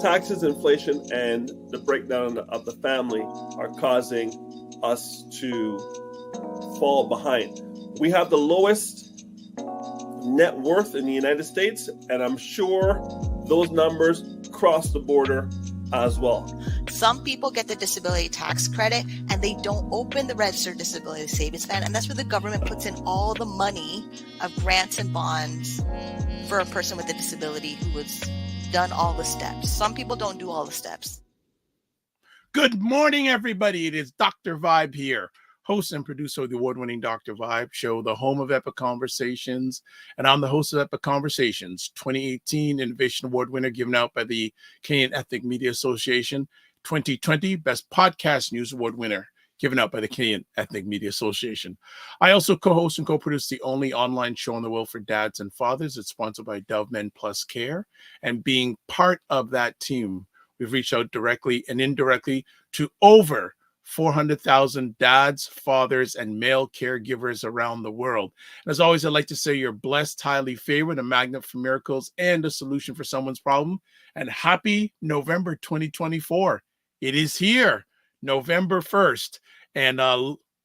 taxes, inflation, and the breakdown of the family are causing us to fall behind. We have the lowest net worth in the United States, and I'm sure those numbers cross the border as well. Some people get the disability tax credit and they don't open the registered disability savings plan, and that's where the government puts in all the money of grants and bonds for a person with a disability who has done all the steps. Some people don't do all the steps. Good morning, everybody. It is Dr. Vibe here, host and producer of the award-winning Dr. Vibe show, the home of Epic Conversations. And I'm the host of Epic Conversations, 2018 Innovation Award winner given out by the Canadian Ethnic Media Association, 2020 Best Podcast News Award winner given out by the Canadian Ethnic Media Association. I also co-host and co-produce the only online show in the world for dads and fathers. It's sponsored by Dove Men Plus Care. And being part of that team, we've reached out directly and indirectly to over 400,000 dads, fathers, and male caregivers around the world. And as always, I'd like to say you're blessed, highly favored, a magnet for miracles, and a solution for someone's problem. And happy November 2024. It is here, November 1st. And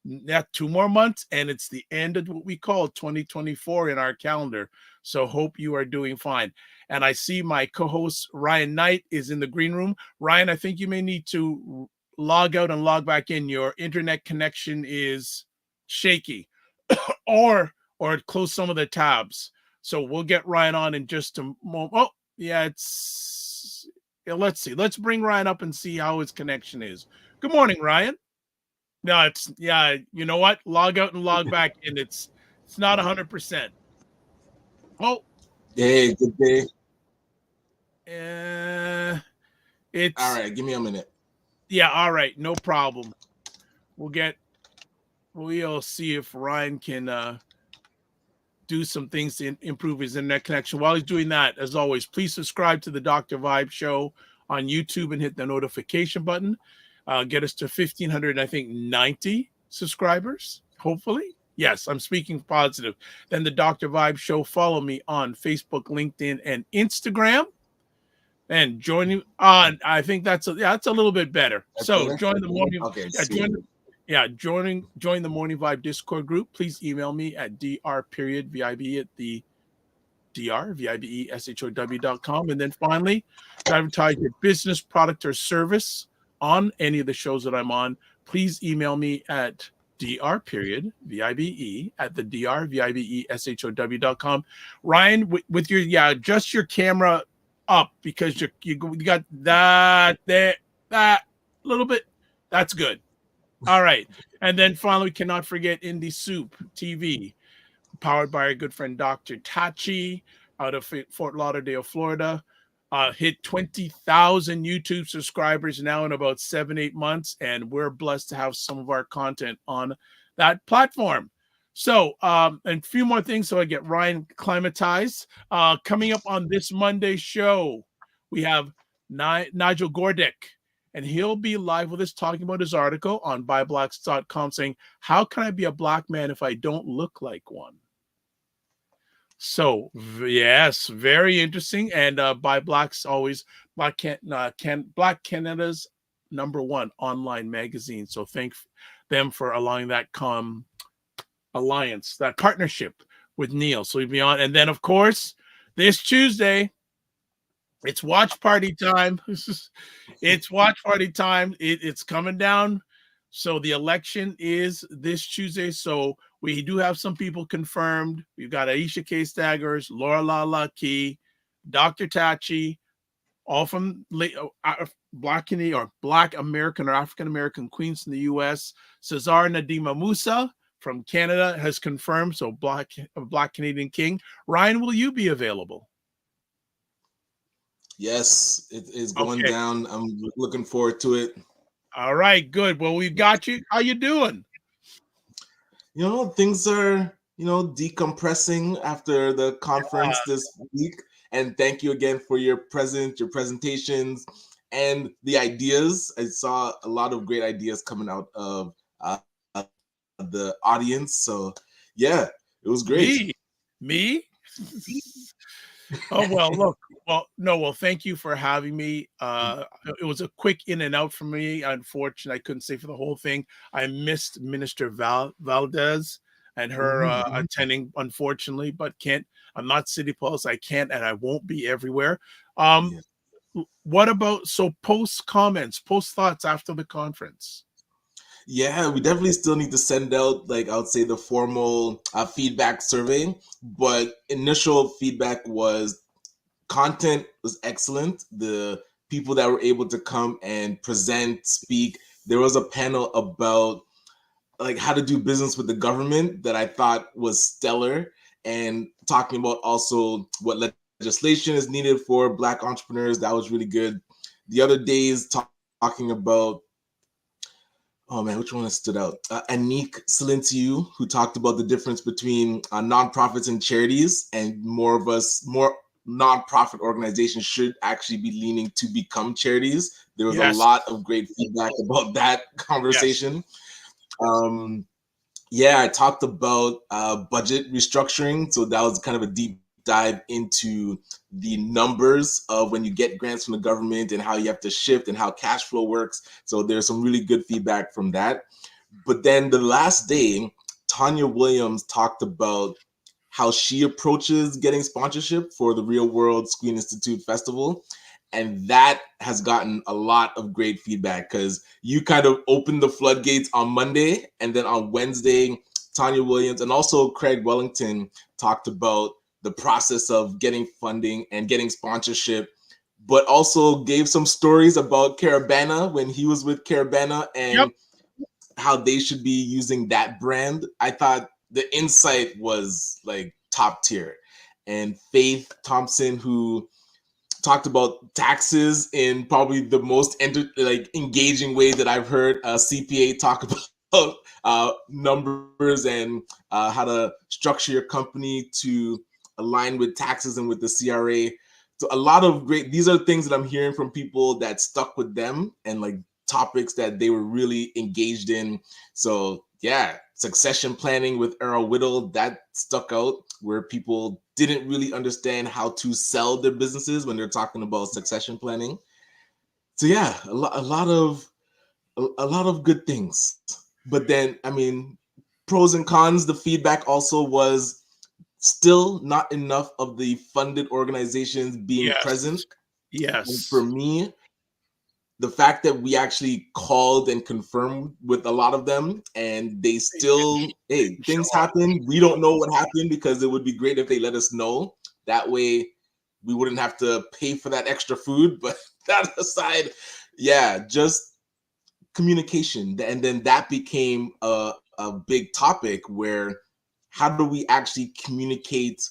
not 2 more months, and it's the end of what we call 2024 in our calendar. So hope you are doing fine. And I see my co-host Ryan Knight is in the green room. Ryan, I think you may need to log out and log back in. Your internet connection is shaky, or close some of the tabs. So we'll get Ryan on in just a moment. Oh, yeah, let's see. Let's bring Ryan up and see how his connection is. Good morning, Ryan. No, you know what? Log out and log back in. It's not 100%. Oh. Hey, good day. It's all right. Give me a minute. Yeah, all right, no problem. We'll see if Ryan can do some things to improve his internet connection. While he's doing that, as always, please subscribe to the Dr. Vibe Show on YouTube and hit the notification button. Get us to 1,590 subscribers, hopefully. Yes, I'm speaking positive. Then the Dr. Vibe Show. Follow me on Facebook, LinkedIn, and Instagram. And join on. I think that's a little bit better. So join the morning. Okay. Join the Morning Vibe Discord group. Please email me at dr.vibe at the drvibeshow.com. And then finally, to advertise your business, product, or service on any of the shows that I'm on, please email me at dr.vibe at the drvibeshow.com. Ryan, with your just your camera up, because you got that little bit. That's good. All right. And then finally, we cannot forget Indie Soup TV, powered by our good friend Dr. Tachi out of Fort Lauderdale, Florida. Hit 20,000 YouTube subscribers now in about 7-8 months, and we're blessed to have some of our content on that platform. So, and a few more things so I get Ryan acclimatized. Coming up on this Monday show, we have Nigel Gordick, and he'll be live with us talking about his article on BuyBlacks.com saying, how can I be a black man if I don't look like one? So, yes, very interesting. And Buy Blacks, always Black Canada's #1 online magazine. So thank them for allowing that alliance, that partnership with Neil. So we'll be on. And then, of course, this Tuesday, it's watch party time. It's watch party time. It's coming down. So the election is this Tuesday. So we do have some people confirmed. We've got Aisha K. Staggers, Laura Lala Key, Dr. Tachi, all from Black American or African American queens in the U.S. Cesar Nadima Musa from Canada has confirmed. So Black Canadian King. Ryan, will you be available? Yes, it is going down. I'm looking forward to it. All right, good. Well, we've got you. How you doing? Things are, decompressing after the conference this week. And thank you again for your presentations, and the ideas. I saw a lot of great ideas coming out of the audience. So, yeah, it was great. Me? Oh, well, look, Well, thank you for having me. It was a quick in and out for me. Unfortunately, I couldn't stay for the whole thing. I missed Minister Valdez and her attending, unfortunately, but I'm not City Pulse. I can't and I won't be everywhere. Yeah. What about, post comments, post thoughts after the conference? Yeah, we definitely still need to send out, like, I would say, the formal feedback survey. But initial feedback was content was excellent. The people that were able to come and present, speak. There was a panel about like how to do business with the government that I thought was stellar, and talking about also what legislation is needed for Black entrepreneurs. That was really good. The other days talking about, oh man, which one has stood out? Anik Silentiu, who talked about the difference between nonprofits and charities, and more nonprofit organizations should actually be leaning to become charities. There was a lot of great feedback about that conversation. Yeah, I talked about budget restructuring. So that was kind of a deep dive into the numbers of when you get grants from the government and how you have to shift and how cash flow works. So there's some really good feedback from that. But then the last day, Tanya Williams talked about how she approaches getting sponsorship for the Real World Screen Institute Festival. And that has gotten a lot of great feedback because you kind of opened the floodgates on Monday. And then on Wednesday, Tanya Williams and also Craig Wellington talked about the process of getting funding and getting sponsorship, but also gave some stories about Carabana when he was with Carabana and how they should be using that brand. I thought the insight was like top tier. And Faith Thompson, who talked about taxes in probably the most engaging way that I've heard a CPA talk about numbers and how to structure your company to align with taxes and with the CRA. So a lot of these are things that I'm hearing from people that stuck with them and like topics that they were really engaged in. So yeah, succession planning with Earl Whittle, that stuck out, where people didn't really understand how to sell their businesses when they're talking about succession planning. So yeah, a lot of good things. But then, I mean, pros and cons, the feedback also was still not enough of the funded organizations being present. Yes. And for me, the fact that we actually called and confirmed with a lot of them and they still, hey, things happen. We don't know what happened because it would be great if they let us know. That way we wouldn't have to pay for that extra food. But that aside, yeah, just communication. And then that became a big topic where how do we actually communicate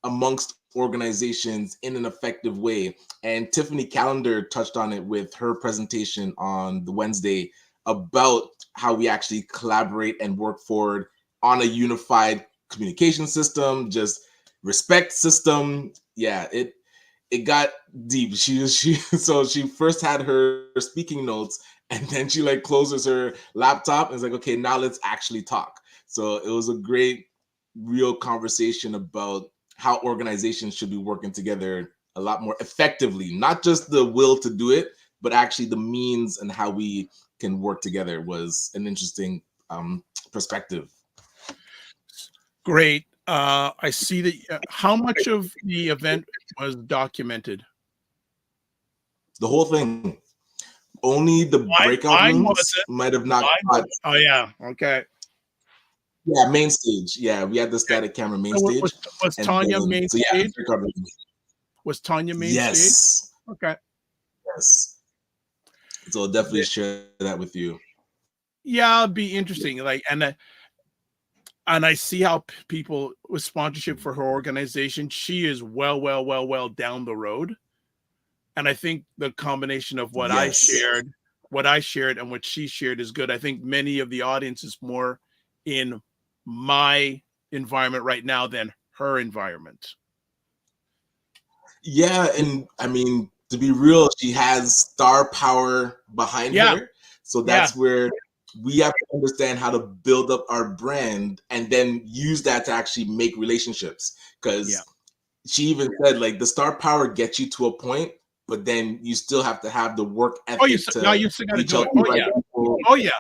amongst organizations in an effective way? And Tiffany Callender touched on it with her presentation on the Wednesday about how we actually collaborate and work forward on a unified communication system, just respect system. Yeah, it got deep. So she first had her speaking notes and then she like closes her laptop and is like, okay, now let's actually talk. So it was a great real conversation about how organizations should be working together a lot more effectively, not just the will to do it, but actually the means and how we can work together was an interesting perspective. Great. I see that. How much of the event was documented? The whole thing. Only the breakout rooms might have not. Oh yeah. Okay. Yeah, main stage. Yeah, we had the static camera main stage. Was Tanya main stage? Was Tanya main stage? Yes. Okay. Yes. So I'll definitely share that with you. Yeah, it'd be interesting. Like, and I see how people with sponsorship for her organization, she is well down the road. And I think the combination of what I shared and what she shared is good. I think many of the audience is more in my environment right now than her environment. Yeah, and I mean, to be real, she has star power behind her. So that's where we have to understand how to build up our brand and then use that to actually make relationships. Because she even said, like, the star power gets you to a point, but then you still have to have the work ethic you still got to reach do out it. to the right people. Oh yeah.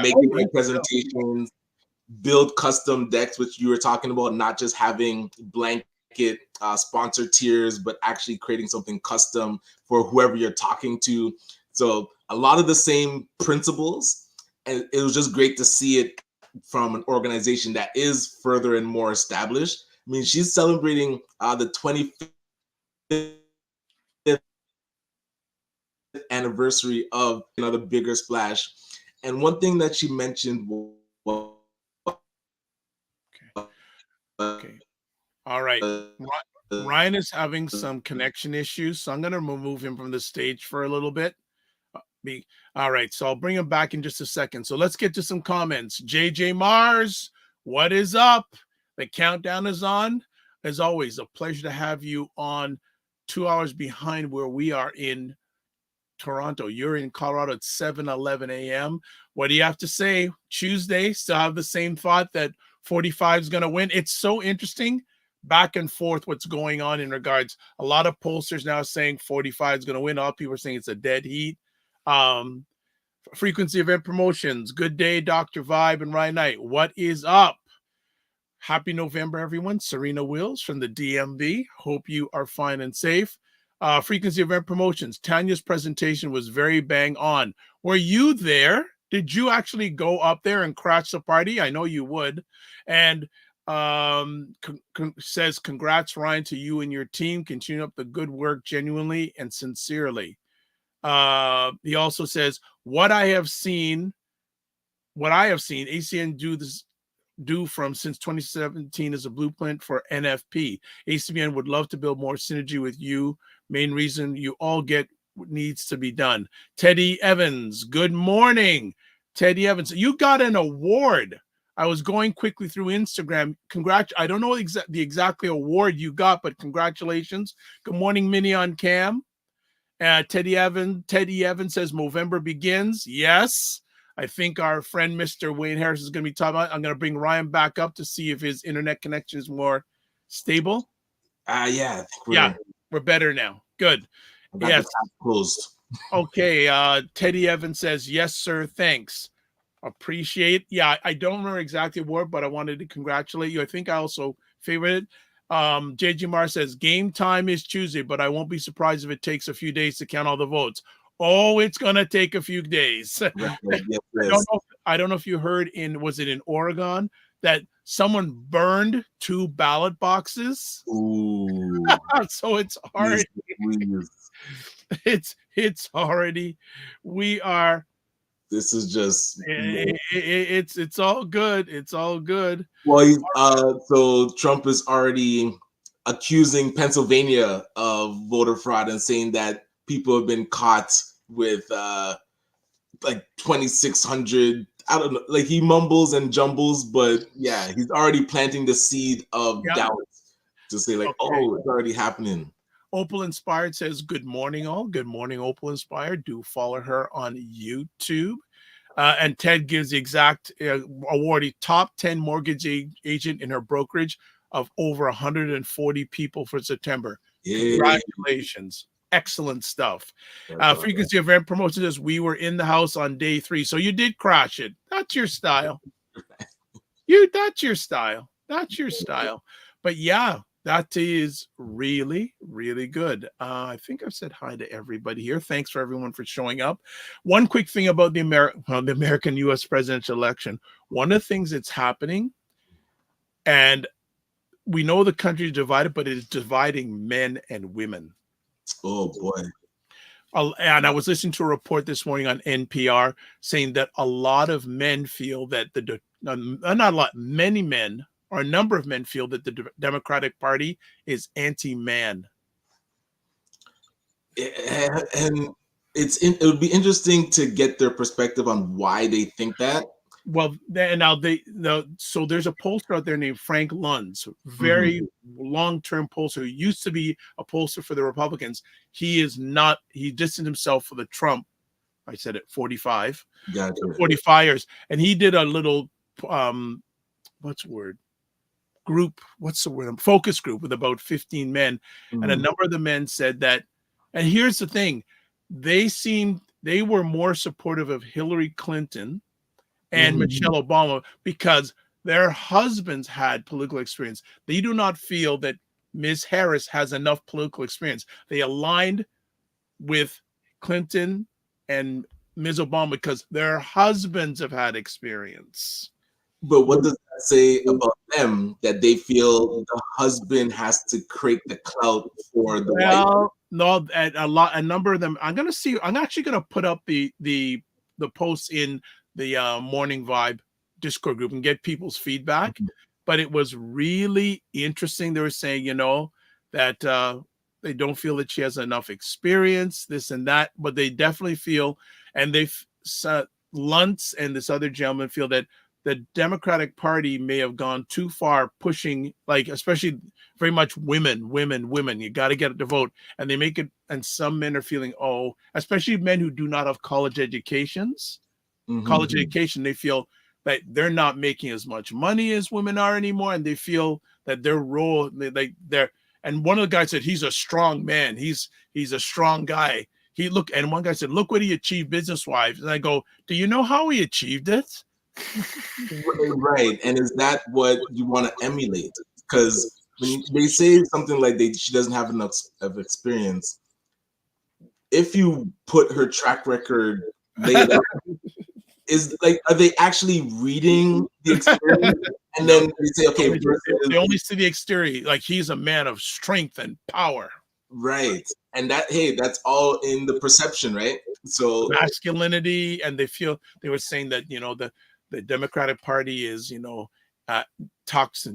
Make the right presentations, build custom decks, which you were talking about, not just having blanket sponsor tiers, but actually creating something custom for whoever you're talking to. So a lot of the same principles, and it was just great to see it from an organization that is further and more established. I mean, she's celebrating the 25th anniversary of another bigger splash. And one thing that she mentioned was, Okay. All right. Ryan is having some connection issues, so I'm going to remove him from the stage for a little bit. All right, so I'll bring him back in just a second. So let's get to some comments. JJ Mars, what is up? The countdown is on. As always, a pleasure to have you on 2 hours behind where we are in Toronto. You're in Colorado at 7:11 a.m. What do you have to say? Tuesday, still have the same thought that 45 is going to win. It's so interesting back and forth what's going on in regards. A lot of pollsters now saying 45 is going to win. All people are saying it's a dead heat. Frequency event promotions. Good day, Dr. Vibe and Ryan Knight. What is up? Happy November, everyone. Serena Wills from the DMV. Hope you are fine and safe. Frequency event promotions. Tanya's presentation was very bang on. Were you there? Did you actually go up there and crash the party? I know you would. And says, congrats, Ryan, to you and your team. Continue up the good work genuinely and sincerely. He also says, what I have seen ACN do from since 2017 is a blueprint for NFP. ACBN would love to build more synergy with you. Main reason you all get what needs to be done. Teddy Evans, good morning. Teddy Evans, you got an award. I was going quickly through Instagram. I don't know the exactly award you got, but congratulations. Good morning, Minnie on cam. Teddy Evans says Movember begins. Yes. I think our friend Mr. Wayne Harris is going to be talking about. I'm going to bring Ryan back up to see if his internet connection is more stable. Yeah, I think we're better now. Good. Yes. Closed. Okay. Teddy Evans says, yes, sir. Thanks. Appreciate. Yeah, I don't remember exactly what, but I wanted to congratulate you. I think I also favored it. JG Mar says, game time is Tuesday, but I won't be surprised if it takes a few days to count all the votes. Oh, it's going to take a few days. Right. Yes. I don't know if you heard was it in Oregon that someone burned 2 ballot boxes? Ooh. So it's already, it's already, this is just it's all good. It's all good. Well, so Trump is already accusing Pennsylvania of voter fraud and saying that people have been caught with like 2,600. I don't know, like he mumbles and jumbles, but yeah, he's already planting the seed of doubt to say like, oh, it's already happening. Opal Inspired says, good morning, all. Good morning, Opal Inspired. Do follow her on YouTube. And Ted gives the exact awardee top 10 mortgage agent in her brokerage of over 140 people for September. Yay. Congratulations. Excellent stuff. Frequency event promotion says we were in the house on day 3. So you did crash it. That's your style. That's your style. That's your style. But yeah, that is really, really good. I think I've said hi to everybody here. Thanks for everyone for showing up. One quick thing about the American U.S. presidential election. One of the things that's happening, and we know the country is divided, but it is dividing men and women. Oh, boy. And I was listening to a report this morning on NPR saying that a lot of men feel that not a lot, many men, or a number of men feel that the Democratic Party is anti-man. And it would be interesting to get their perspective on why they think that. Well, so there's a pollster out there named Frank Luntz, very long-term pollster who used to be a pollster for the Republicans. He distanced himself for the Trump. I said it, 45. Gotcha. 45 years. And he did a little, what's the word? group, what's the word? Focus group with about 15 men. And a number of the men said that, and here's the thing, they were more supportive of Hillary Clinton and Michelle Obama because their husbands had political experience. They do not feel that Ms. Harris has enough political experience. They aligned with Clinton and Ms. Obama because their husbands have had experience. But what does that say about them, that they feel the husband has to create the clout for the wife? No, a number of them. I'm actually gonna put up the posts in the Morning Vibe Discord group and get people's feedback. But it was really interesting. They were saying, that they don't feel that she has enough experience, this and that, but they definitely feel, and Luntz and this other gentleman feel that the Democratic Party may have gone too far pushing, like, especially very much women. You got to get it to vote. And they make it, and some men are feeling, especially men who do not have college educations, they feel that they're not making as much money as women are anymore. And they feel that their role, and one of the guys said, he's a strong man. He's a strong guy. And one guy said, look what he achieved business-wise. And I go, do you know how he achieved it? Right. And is that what you want to emulate? Because when they say something like she doesn't have enough of experience, if you put her track record laid out, are they actually reading the experience? And then they say, okay, they only see the exterior, like he's a man of strength and power. Right. And that's all in the perception, right? So masculinity, and they were saying that, the Democratic Party is, toxic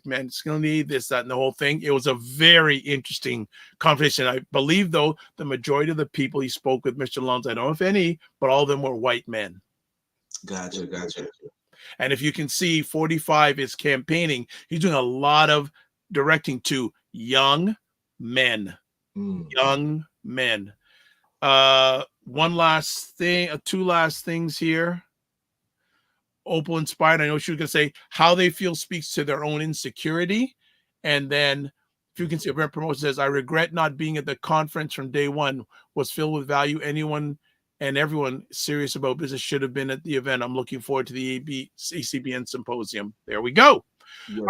masculinity, this, that, and the whole thing. It was a very interesting conversation. I believe, though, the majority of the people he spoke with, Mr. Luntz, I don't know if any, but all of them were white men. Gotcha. And if you can see, 45 is campaigning. He's doing a lot of directing to young men. Young men. One last thing, two last things here. Opal inspired. I know she was going to say how they feel speaks to their own insecurity. And then if you can see, Brent Promotion says, I regret not being at the conference from day one. Was filled with value. Anyone and everyone serious about business should have been at the event. I'm looking forward to the ACBN symposium. There we go. Yes, all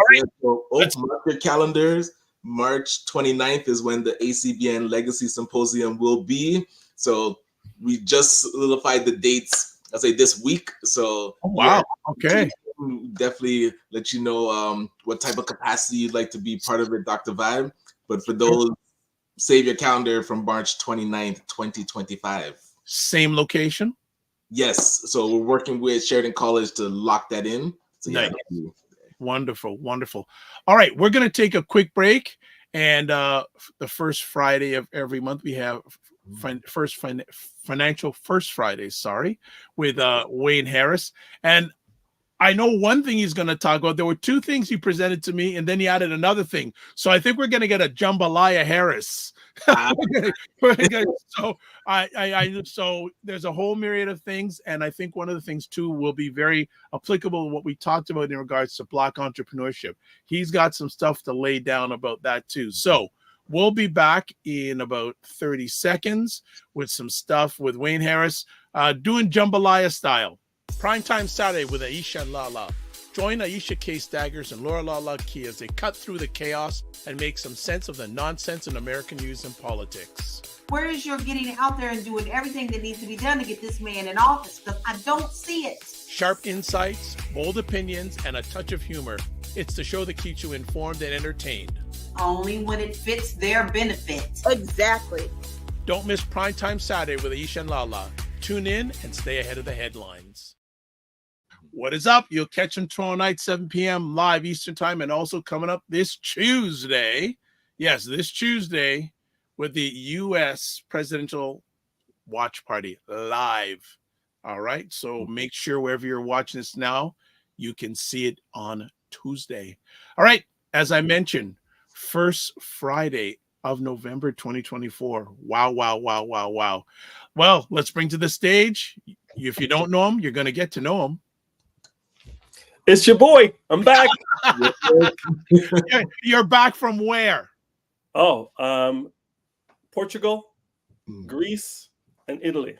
right. So mark your calendars. March 29th is when the ACBN Legacy Symposium will be. So we just solidified the dates, I'll say, this week. So wow. Okay. Definitely let you know what type of capacity you'd like to be part of it, Dr. Vibe. But for those, save your calendar from March 29th, 2025. Same location? Yes. So we're working with Sheridan College to lock that in. So nice. Wonderful. All right, we're going to take a quick break. And the first Friday of every month, we have Financial First Fridays, with Wayne Harris. And I know one thing he's going to talk about. There were two things he presented to me, and then he added another thing. So I think we're going to get a jambalaya Harris. So there's a whole myriad of things, and I think one of the things too will be very applicable to what we talked about in regards to Black entrepreneurship. He's got some stuff to lay down about that too. So we'll be back in about 30 seconds with some stuff with Wayne Harris, doing jambalaya style. Primetime Saturday with Aisha and Lala. Join Aisha K. Staggers and Laura Lala Key as they cut through the chaos and make some sense of the nonsense in American news and politics. Where is your getting out there and doing everything that needs to be done to get this man in office? Because I don't see it. Sharp insights, bold opinions, and a touch of humor. It's the show that keeps you informed and entertained. Only when it fits their benefit. Exactly. Don't miss Primetime Saturday with Aisha and Lala. Tune in and stay ahead of the headlines. What is up? You'll catch them tomorrow night, 7 p.m. live Eastern time, and also coming up this Tuesday. Yes, this Tuesday with the U.S. Presidential Watch Party live. All right. So make sure wherever you're watching this now, you can see it on Tuesday. All right. As I mentioned, first Friday of November 2024. Wow. Well, let's bring to the stage. If you don't know him, you're going to get to know him. It's your boy. I'm back. You're back from where? Oh, Portugal, Greece, and Italy.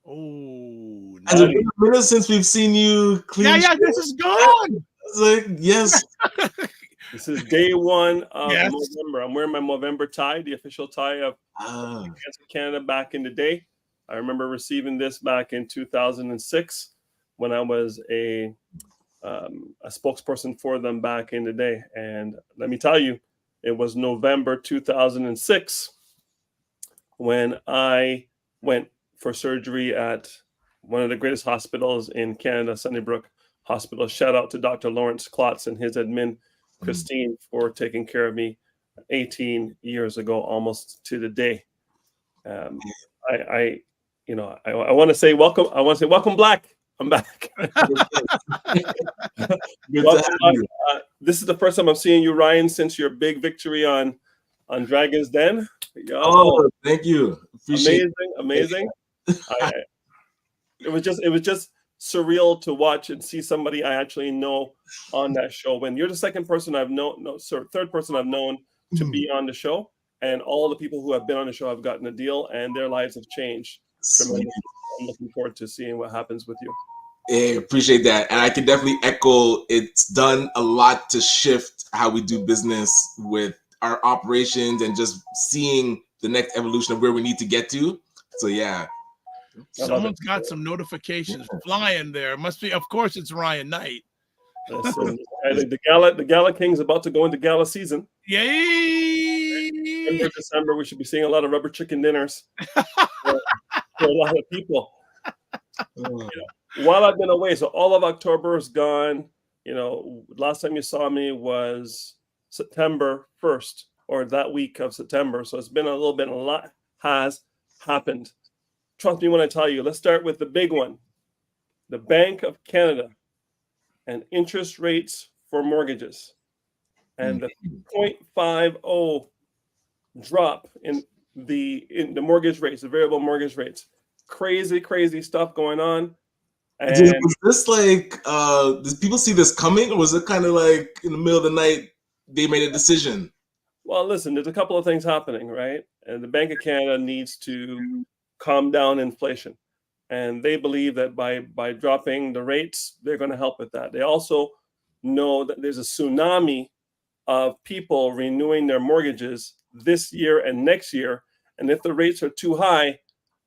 Oh, Has it been a minute since we've seen you clean? yeah, this is gone. Like, yes. This is day one of Yes. November. I'm wearing my November tie, the official tie of Cancer Canada back in the day. I remember receiving this back in 2006 when I was a spokesperson for them back in the day. And let me tell you, it was November 2006 when I went for surgery at one of the greatest hospitals in Canada, Sunnybrook Hospital. Shout out to Dr. Lawrence Klotz and his admin, Christine, for taking care of me 18 years ago, almost to the day. I want to say welcome. I want to say welcome, Black. I'm back. Welcome back. This is the first time I'm seeing you, Ryan, since your big victory on Dragon's Den. Yo, oh, thank you. Amazing. It was just surreal to watch and see somebody I actually know on that show. When you're the second person third person I've known to be on the show, and all the people who have been on the show have gotten a deal, and their lives have changed tremendously. I'm looking forward to seeing what happens with you. I appreciate that, and I can definitely echo. It's done a lot to shift how we do business with our operations, and just seeing the next evolution of where we need to get to. So yeah. Someone's got some notifications flying there. Must be, of course, it's Ryan Knight. Listen, the Gala King's about to go into gala season. Yay! December, we should be seeing a lot of rubber chicken dinners for a lot of people. While I've been away, so all of October is gone. Last time you saw me was September 1st, or that week of September. So it's been a little bit, a lot has happened. Trust me when I tell you. Let's start with the big one. The Bank of Canada and interest rates for mortgages. And the 0.50 drop in the mortgage rates, the variable mortgage rates. Crazy stuff going on. And was this like, did people see this coming, or was it kind of like in the middle of the night they made a decision? Well, listen, there's a couple of things happening, right? And the Bank of Canada needs to calm down inflation. And they believe that by dropping the rates, they're going to help with that. They also know that there's a tsunami of people renewing their mortgages this year and next year. And if the rates are too high,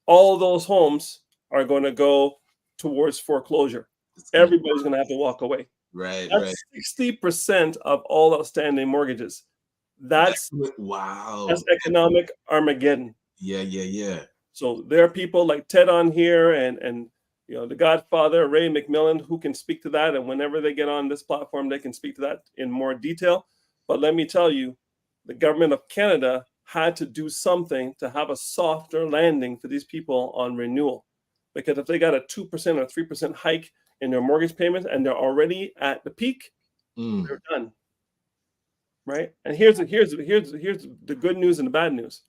all those homes are going to go towards foreclosure. Everybody's going to have to walk away. Right. That's 60% of all outstanding mortgages. That's wow. That's economic Armageddon. Yeah. So there are people like Ted on here and the Godfather, Ray McMillan, who can speak to that. And whenever they get on this platform, they can speak to that in more detail. But let me tell you, the government of Canada had to do something to have a softer landing for these people on renewal. Because if they got a 2% or 3% hike in their mortgage payments and they're already at the peak, they're done. Right? And here's the good news and the bad news.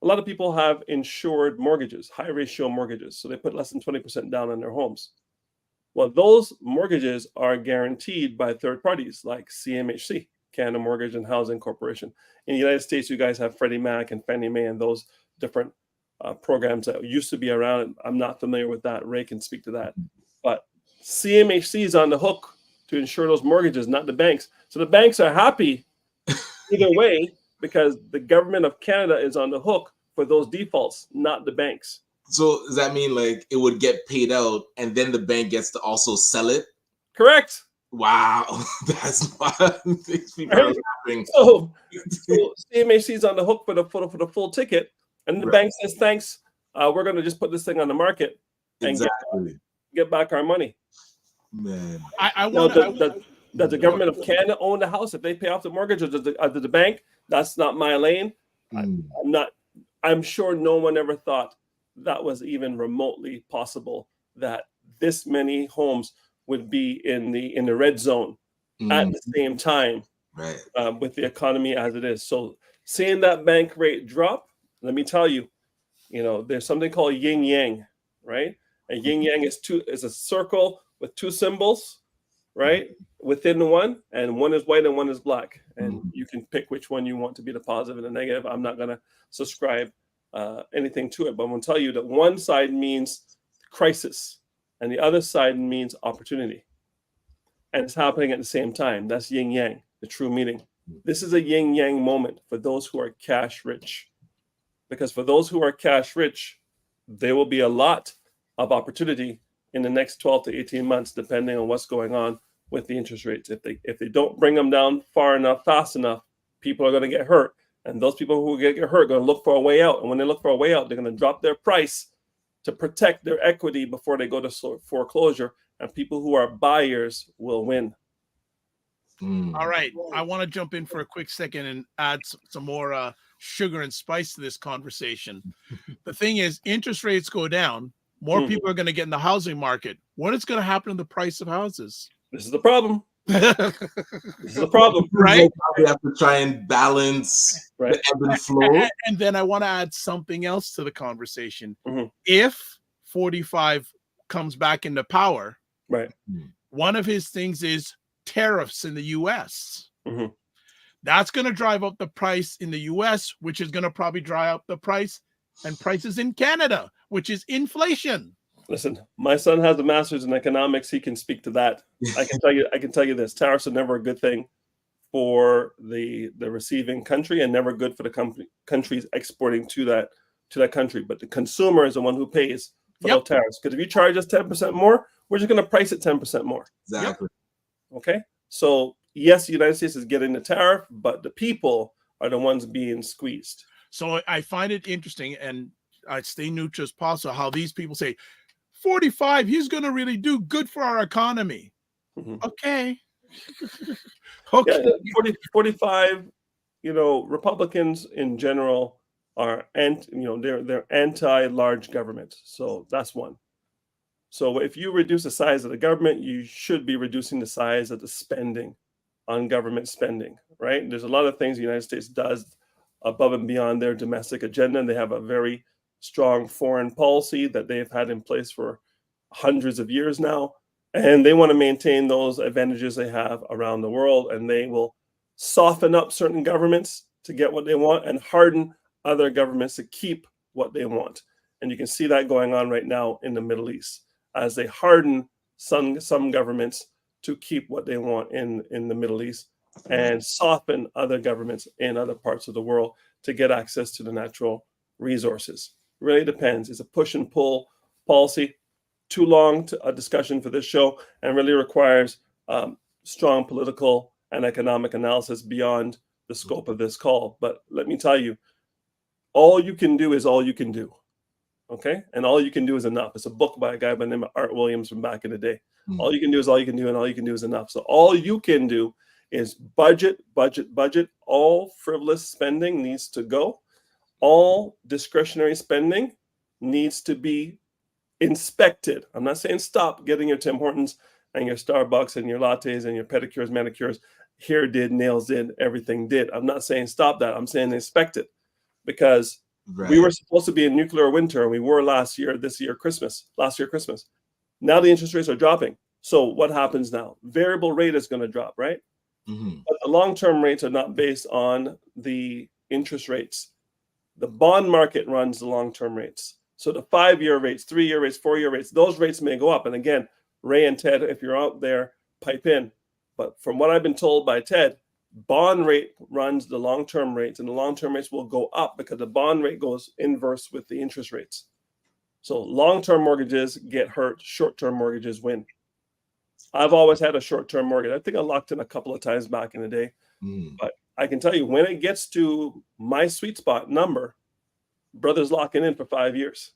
A lot of people have insured mortgages, high ratio mortgages. So they put less than 20% down on their homes. Well, those mortgages are guaranteed by third parties like CMHC, Canada Mortgage and Housing Corporation. In the United States, you guys have Freddie Mac and Fannie Mae and those different programs that used to be around. I'm not familiar with that. Ray can speak to that. But CMHC is on the hook to insure those mortgages, not the banks. So the banks are happy either way, because the government of Canada is on the hook for those defaults, not the banks. So does that mean like it would get paid out and then the bank gets to also sell it? Correct. Wow. That's what makes me Right? So CMHC is on the hook for the full ticket. And the bank says, thanks, we're going to just put this thing on the market and get back our money. Man. Does the government of Canada own the house if they pay off the mortgage, or does the bank? That's not my lane. I'm sure no one ever thought that was even remotely possible, that this many homes would be in the red zone at the same time, right? With the economy as it is. So seeing that bank rate drop, let me tell you, there's something called yin yang, right? And yin yang is a circle with two symbols, right? Within the one, and one is white and one is black. And you can pick which one you want to be the positive and the negative. I'm not going to subscribe anything to it, but I'm going to tell you that one side means crisis and the other side means opportunity. And it's happening at the same time. That's yin yang, the true meaning. This is a yin yang moment for those who are cash rich. Because for those who are cash rich, there will be a lot of opportunity in the next 12 to 18 months, depending on what's going on with the interest rates. If they don't bring them down far enough, fast enough, people are going to get hurt. And those people who get hurt are going to look for a way out. And when they look for a way out, they're going to drop their price to protect their equity before they go to foreclosure. And people who are buyers will win. All right. I want to jump in for a quick second and add some more sugar and spice to this conversation. The thing is, interest rates go down. More people are going to get in the housing market. What is going to happen to the price of houses? This is the problem. This is the problem, right? We have to try and balance the ebb and flow. And then I want to add something else to the conversation. If 45 comes back into power, one of his things is tariffs in the U.S. That's going to drive up the price in the U.S., which is going to probably drive up the price and prices in Canada, which is inflation. Listen, my son has a master's in economics. He can speak to that. I can tell you this: tariffs are never a good thing for the receiving country, and never good for the countries exporting to that country. But the consumer is the one who pays for those tariffs. Because if you charge us 10% more, we're just going to price it 10% more. Exactly. Okay. So yes, the United States is getting the tariff, but the people are the ones being squeezed. So I find it interesting, and I stay neutral as possible, how these people say, 45, he's going to really do good for our economy. Okay. Okay. Yeah, 45, Republicans in general are, they're anti-large government. So that's one. So if you reduce the size of the government, you should be reducing the size of the spending on government spending, right? There's a lot of things the United States does above and beyond their domestic agenda. And they have a very strong foreign policy that they've had in place for hundreds of years now. And they want to maintain those advantages they have around the world. And they will soften up certain governments to get what they want and harden other governments to keep what they want. And you can see that going on right now in the Middle East as they harden some governments to keep what they want in the Middle East and soften other governments in other parts of the world to get access to the natural resources. It really depends. It's a push and pull policy. Too long to a discussion for this show, and really requires strong political and economic analysis beyond the scope of this call. But let me tell you, all you can do is all you can do. Okay? And all you can do is enough. It's a book by a guy by the name of Art Williams from back in the day. All you can do is all you can do, and all you can do is enough. So all you can do is budget. All frivolous spending needs to go. All discretionary spending needs to be inspected. I'm not saying stop getting your Tim Hortons and your Starbucks and your lattes and your pedicures, manicures. Hair did, nails did, everything did. I'm not saying stop that. I'm saying inspect it, because we were supposed to be in nuclear winter, and we were last year Christmas. Now the interest rates are dropping. So what happens now? Variable rate is going to drop, right? But the long-term rates are not based on the interest rates. The bond market runs the long-term rates. So the 5-year rates, 3-year rates, 4-year rates, those rates may go up. And again, Ray and Ted, if you're out there, pipe in. But from what I've been told by Ted, bond rate runs the long-term rates, and the long-term rates will go up because the bond rate goes inverse with the interest rates. So long-term mortgages get hurt, short-term mortgages win. I've always had a short-term mortgage. I think I locked in a couple of times back in the day. But I can tell you, when it gets to my sweet spot number, brother's locking in for 5 years.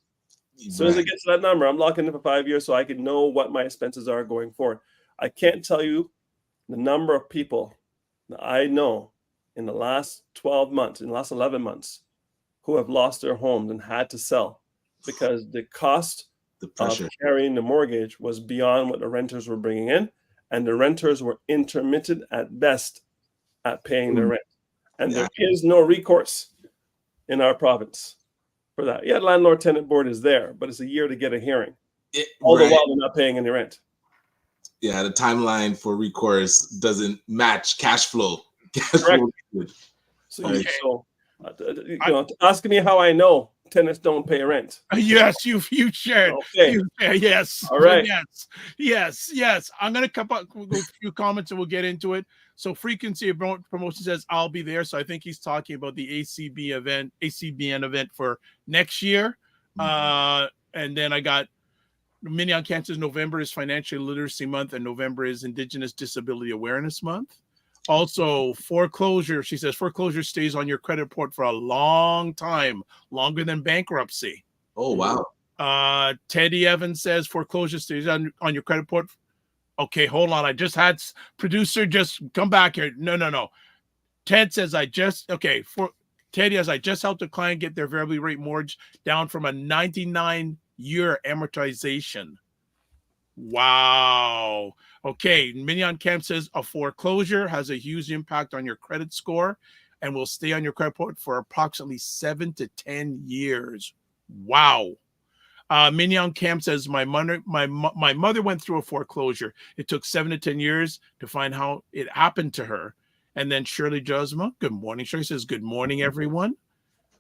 As soon as it gets to that number, I'm locking in for 5 years so I can know what my expenses are going forward. I can't tell you the number of people that I know in the last 12 months, in the last 11 months, who have lost their homes and had to sell because the cost of carrying the mortgage was beyond what the renters were bringing in, and the renters were intermittent at best at paying their rent. And there is no recourse in our province for that. Yeah, landlord-tenant board is there, but it's a year to get a hearing. All the while they're not paying any rent. Yeah, the timeline for recourse doesn't match cash flow. Correct. So, Okay. asking me how I know tenants don't pay rent. Yes, you shared. Okay. Yes. All right. Yes. I'm gonna go a few comments and we'll get into it. So frequency of promotion says I'll be there. So I think he's talking about the ACBN event for next year. And then I got Minion Cancers. November is Financial Literacy Month, and November is Indigenous Disability Awareness Month. Also, foreclosure. She says foreclosure stays on your credit report for a long time, longer than bankruptcy. Oh, wow. Teddy Evans says foreclosure stays on your credit report. Okay, hold on. I just had producer just come back here. No. Ted says Teddy, as I just helped a client get their variable rate mortgage down from a 99-year amortization. Wow. Okay. Mignon Camp says a foreclosure has a huge impact on your credit score and will stay on your credit report for approximately 7 to 10 years. Wow. Mignon Camp says my mother went through a foreclosure. It took 7 to 10 years to find how it happened to her. And then Shirley Josma, good morning. Shirley says, good morning, everyone.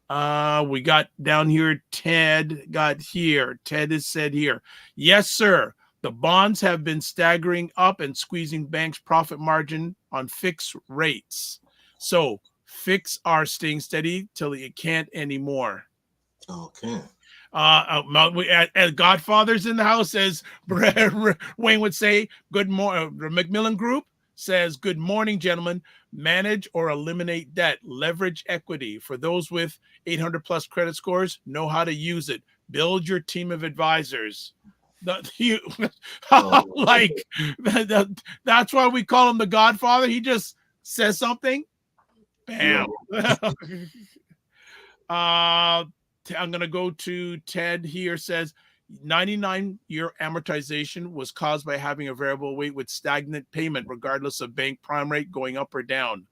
We got down here, Ted got here. Ted has said here, yes, sir. The bonds have been staggering up and squeezing banks' profit margin on fixed rates. So fix are staying steady till it can't anymore. Okay. Godfather's in the house, as Wayne would say. Good morning. Macmillan Group says, good morning, gentlemen. Manage or eliminate debt. Leverage equity. For those with 800 plus credit scores, know how to use it. Build your team of advisors. That's why we call him the Godfather. He just says something. Bam. I'm going to go to Ted here. Says 99-year amortization was caused by having a variable rate with stagnant payment, regardless of bank prime rate going up or down.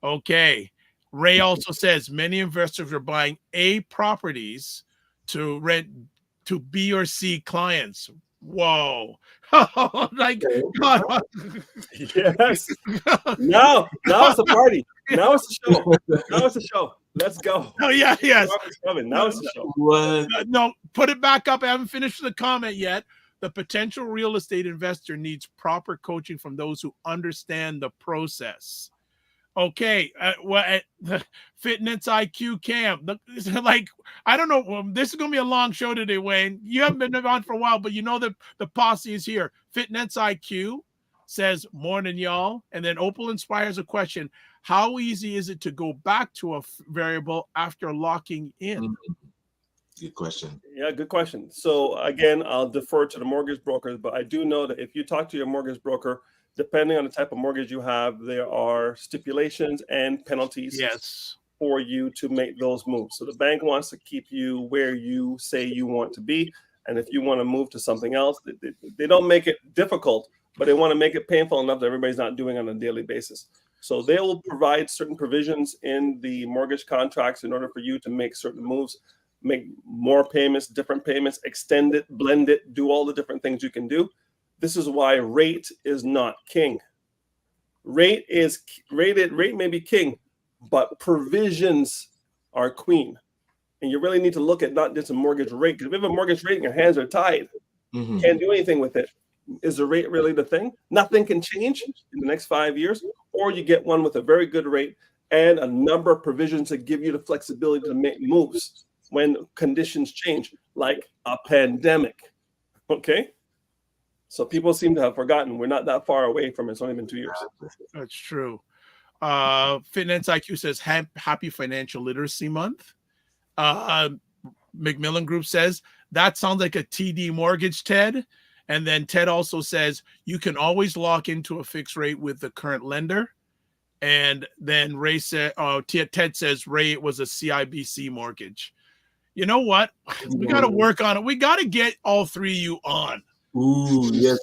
Okay. Ray also says many investors are buying A properties to rent to B or C clients. Whoa. Like, God. Yes. Now it's a party. Now it's a show. Now it's a show. Let's go. Oh, yeah, yes. Now it's a show. What? No, put it back up. I haven't finished the comment yet. The potential real estate investor needs proper coaching from those who understand the process. Okay, Fitness IQ Camp. Like, I don't know. This is going to be a long show today, Wayne. You haven't been on for a while, but you know that the posse is here. Fitness IQ says, morning, y'all. And then Opal inspires a question. How easy is it to go back to a variable after locking in? Good question. Yeah, good question. So again, I'll defer to the mortgage brokers, but I do know that if you talk to your mortgage broker, depending on the type of mortgage you have, there are stipulations and penalties for you to make those moves. So the bank wants to keep you where you say you want to be. And if you want to move to something else, they don't make it difficult, but they want to make it painful enough that everybody's not doing it on a daily basis. So they will provide certain provisions in the mortgage contracts in order for you to make certain moves, make more payments, different payments, extend it, blend it, do all the different things you can do. This is why rate is not king. Rate may be king, but provisions are queen. And you really need to look at not just a mortgage rate, because if you have a mortgage rate and your hands are tied, can't do anything with it. Is the rate really the thing? Nothing can change in the next 5 years, or you get one with a very good rate and a number of provisions that give you the flexibility to make moves when conditions change, like a pandemic. Okay? So people seem to have forgotten we're not that far away from it. It's only been 2 years. That's true. Finance IQ says happy Financial Literacy Month. Macmillan Group says that sounds like a TD mortgage, Ted. And then Ted also says you can always lock into a fixed rate with the current lender. And then Ray said, Ted says Ray, it was a CIBC mortgage. You know what? We got to work on it. We got to get all three of you on. Ooh, yes.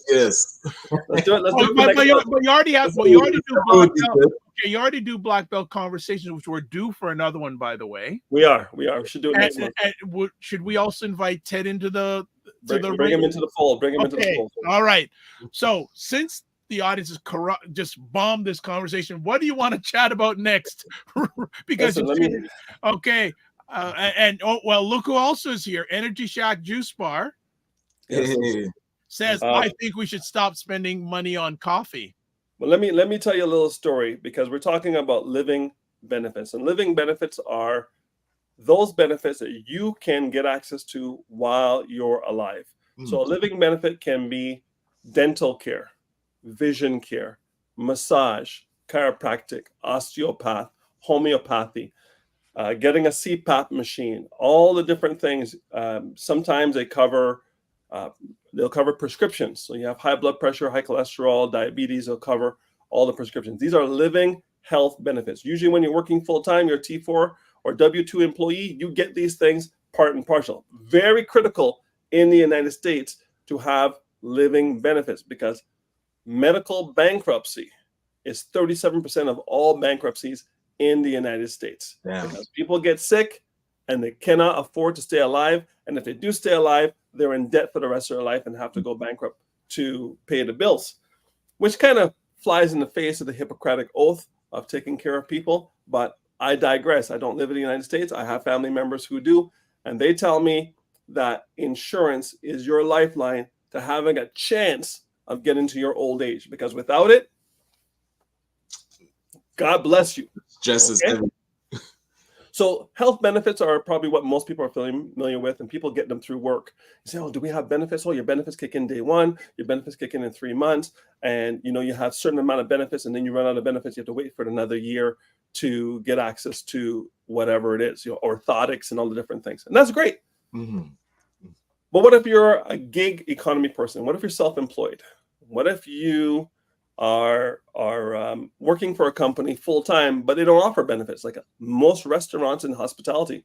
Let's do it. But you already have. Well, you already do black belt conversations, which we're due for another one, by the way. We are. We should do it next month. Should we also invite Ted into the Bring him into the fold. Bring him into the fold. All right. So since the audience is corrupt, just bombed this conversation, what do you want to chat about next? Because okay. Look who also is here. Energy Shack Juice Bar says, I think we should stop spending money on coffee. Well, let me tell you a little story, because we're talking about living benefits, and living benefits are those benefits that you can get access to while you're alive. So a living benefit can be dental care, vision care, massage, chiropractic, osteopath, homeopathy, getting a CPAP machine, all the different things. Sometimes they'll cover prescriptions. So you have high blood pressure, high cholesterol, diabetes, they'll cover all the prescriptions. These are living health benefits. Usually when you're working full-time, you're a T4 or W-2 employee, you get these things part and parcel. Very critical in the United States to have living benefits, because medical bankruptcy is 37% of all bankruptcies in the United States. Damn. Because people get sick and they cannot afford to stay alive. And if they do stay alive, they're in debt for the rest of their life and have to go bankrupt to pay the bills, which kind of flies in the face of the Hippocratic oath of taking care of people. But I digress. I don't live in the United States. I have family members who do. And they tell me that insurance is your lifeline to having a chance of getting to your old age, because without it, God bless you. Just as heavy. So health benefits are probably what most people are familiar with, and people get them through work. You say, oh, do we have benefits? Oh, your benefits kick in day one, your benefits kick in 3 months, and you have a certain amount of benefits, and then you run out of benefits. You have to wait for another year to get access to whatever it is, orthotics and all the different things. And that's great. Mm-hmm. But what if you're a gig economy person? What if you're self-employed? What if you are working for a company full time, but they don't offer benefits? Like most restaurants and hospitality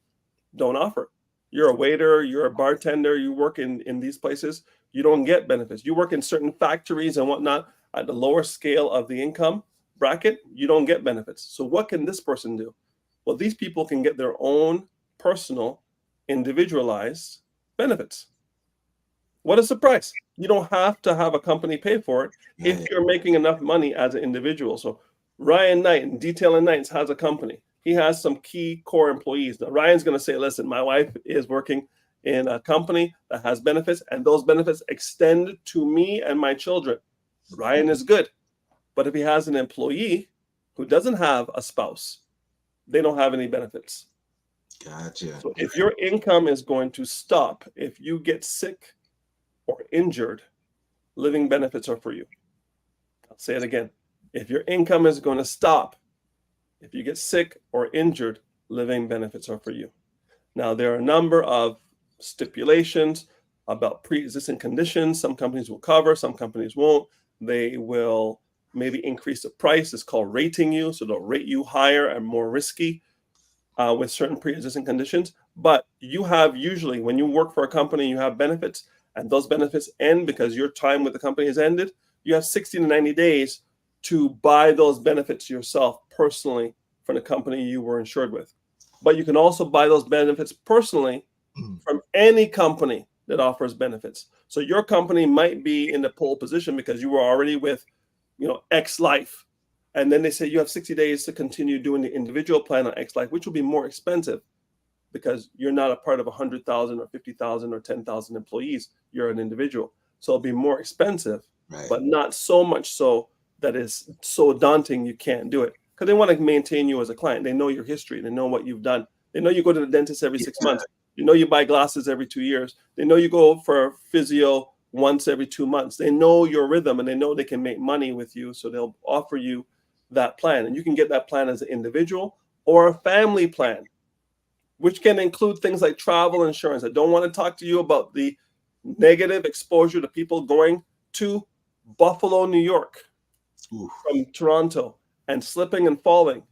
don't offer. You're a waiter, you're a bartender, you work in these places, you don't get benefits. You work in certain factories and whatnot at the lower scale of the income bracket, you don't get benefits. So what can this person do? Well, these people can get their own personal, individualized benefits. What a surprise. You don't have to have a company pay for it if you're making enough money as an individual. So Ryan Knight and Detail and Knights has a company. He has some key core employees. Now, Ryan's going to say, listen, my wife is working in a company that has benefits, and those benefits extend to me and my children. Ryan is good. But if he has an employee who doesn't have a spouse, they don't have any benefits. Gotcha. So if your income is going to stop, if you get sick or injured, living benefits are for you. I'll say it again. If your income is going to stop, if you get sick or injured, living benefits are for you. Now, there are a number of stipulations about pre-existing conditions. Some companies will cover, some companies won't. They will maybe increase the price. It's called rating you. So they'll rate you higher and more risky with certain pre-existing conditions. But you have usually, when you work for a company, you have benefits, and those benefits end because your time with the company has ended. You have 60 to 90 days to buy those benefits yourself personally from the company you were insured with. But you can also buy those benefits personally from any company that offers benefits. So your company might be in the pole position because you were already with, X Life. And then they say you have 60 days to continue doing the individual plan on X Life, which will be more expensive because you're not a part of 100,000 or 50,000 or 10,000 employees. You're an individual. So it'll be more expensive, right, but not so much so that is so daunting you can't do it. Because they want to maintain you as a client. They know your history. They know what you've done. They know you go to the dentist every 6 months. They know you buy glasses every 2 years. They know you go for physio once every 2 months. They know your rhythm, and they know they can make money with you. So they'll offer you that plan. And you can get that plan as an individual or a family plan, which can include things like travel insurance. I don't want to talk to you about the negative exposure to people going to Buffalo, New York from Toronto and slipping and falling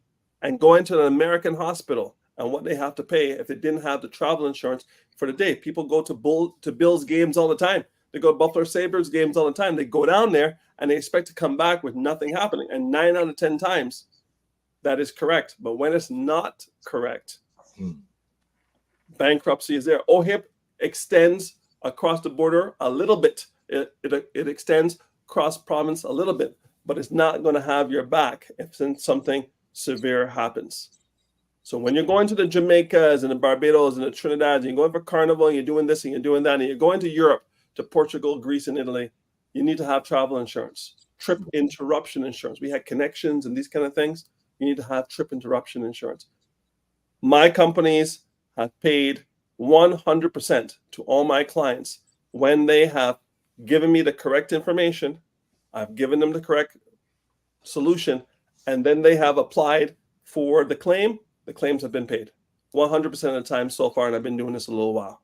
and going to an American hospital and what they have to pay if they didn't have the travel insurance for the day. People go to Bills games all the time. They go to Buffalo Sabres games all the time. They go down there and they expect to come back with nothing happening. And 9 out of 10 times, that is correct. But when it's not correct, bankruptcy is there. OHIP extends across the border a little bit. It extends cross province a little bit, but it's not going to have your back if something severe happens. So when you're going to the Jamaicas and the Barbados and the Trinidad, and you're going for Carnival, and you're doing this and you're doing that, and you're going to Europe, to Portugal, Greece, and Italy, you need to have travel insurance, trip interruption insurance. We had connections and these kind of things. You need to have trip interruption insurance. My companies have paid 100% to all my clients when they have given me the correct information. I've given them the correct solution, and then they have applied for the claim. The claims have been paid 100% of the time so far, and I've been doing this a little while.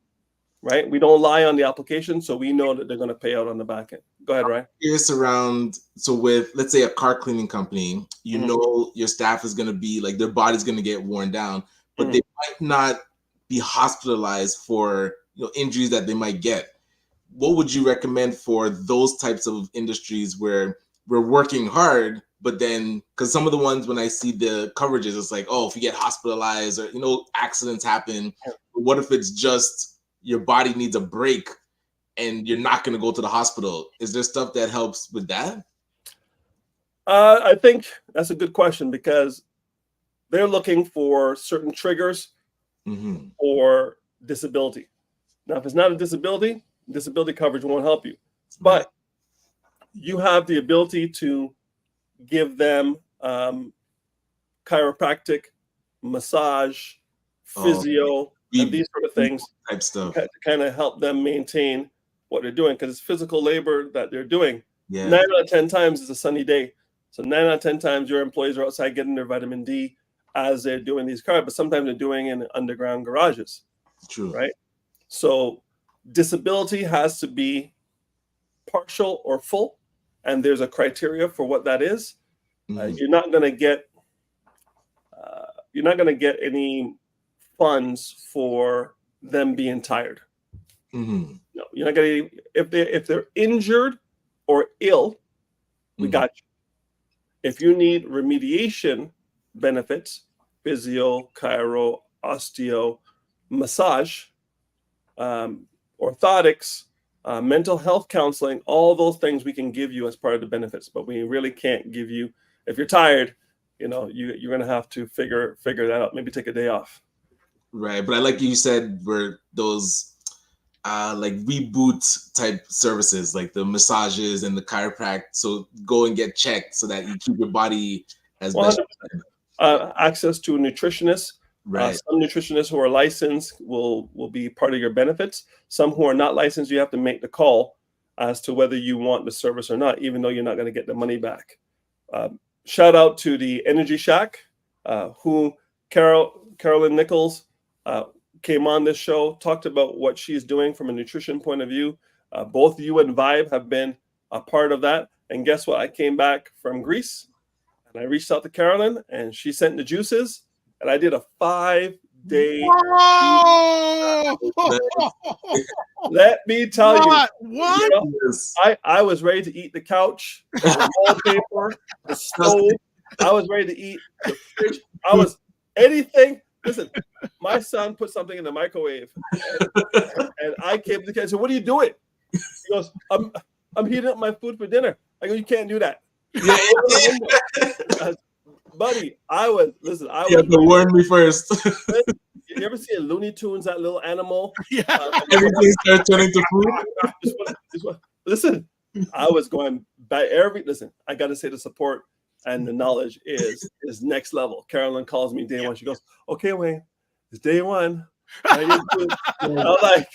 Right? We don't lie on the application, so we know that they're going to pay out on the back end. Go ahead, Ryan. Curious around, so with, let's say, a car cleaning company, you know your staff is going to be like, their body's going to get worn down, but they might not be hospitalized for injuries that they might get. What would you recommend for those types of industries where we're working hard, but then, because some of the ones when I see the coverages, it's like, oh, if you get hospitalized or accidents happen, what if it's just your body needs a break and you're not going to go to the hospital? Is there stuff that helps with that? I think that's a good question, because they're looking for certain triggers or disability. Now, if it's not a disability coverage won't help you. But you have the ability to give them chiropractic, massage, physio, and these sort of things type stuff to kind of help them maintain what they're doing, because it's physical labor that they're doing. 9 out of 10 times is a sunny day. So 9 out of 10 times your employees are outside getting their vitamin D as they're doing these cars, but sometimes they're doing in underground garages. True. Right? So disability has to be partial or full, and there's a criteria for what that is. You're not going to get any funds for them being tired. No, you're not going to. If they're injured or ill, we got you. If you need remediation benefits, physio, chiro, osteo, massage, orthotics, mental health counseling, all those things we can give you as part of the benefits, but we really can't give you, if you're tired, you're going to have to figure that out. Maybe take a day off. Right. But I like you said, were those like reboot type services, like the massages and the chiropractic. So go and get checked so that you keep your body as best. Access to a nutritionist. Right. Some nutritionists who are licensed will be part of your benefits. Some who are not licensed, you have to make the call as to whether you want the service or not, even though you're not going to get the money back. Shout out to the Energy Shack, who Carolyn Nichols came on this show, talked about what she's doing from a nutrition point of view. Both you and Vibe have been a part of that. And guess what? I came back from Greece and I reached out to Carolyn and she sent the juices. And I did a 5-day. Let me tell you. What? I was ready to eat the couch, the wallpaper, the stove. I was ready to eat the fridge. I was anything. Listen, my son put something in the microwave, and I came to the kid and said, "What are you doing?" He goes, "I'm heating up my food for dinner." I go, "You can't do that." Buddy, you have to warn me first. You ever see a Looney Tunes, that little animal? Yeah. Everything starts turning to food. Listen, I was going by listen, I got to say the support and the knowledge is next level. Carolyn calls me day one. She goes, "Okay, Wayne, it's day one." I'm like,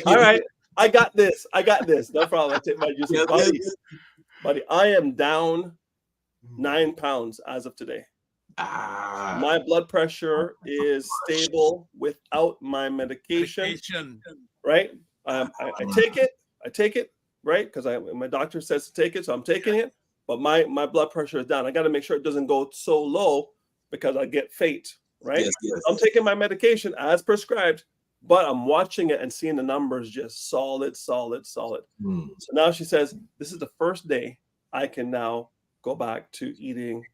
"All right, I got this. No problem." I take my juice. Buddy, I am down 9 pounds as of today. My blood pressure is stable without my medication. Right? I take it, right? Because my doctor says to take it, so I'm taking it. But my blood pressure is down. I got to make sure it doesn't go so low because I get faint, right? Yes. I'm taking my medication as prescribed, but I'm watching it and seeing the numbers just solid. So now she says, this is the first day I can now go back to eating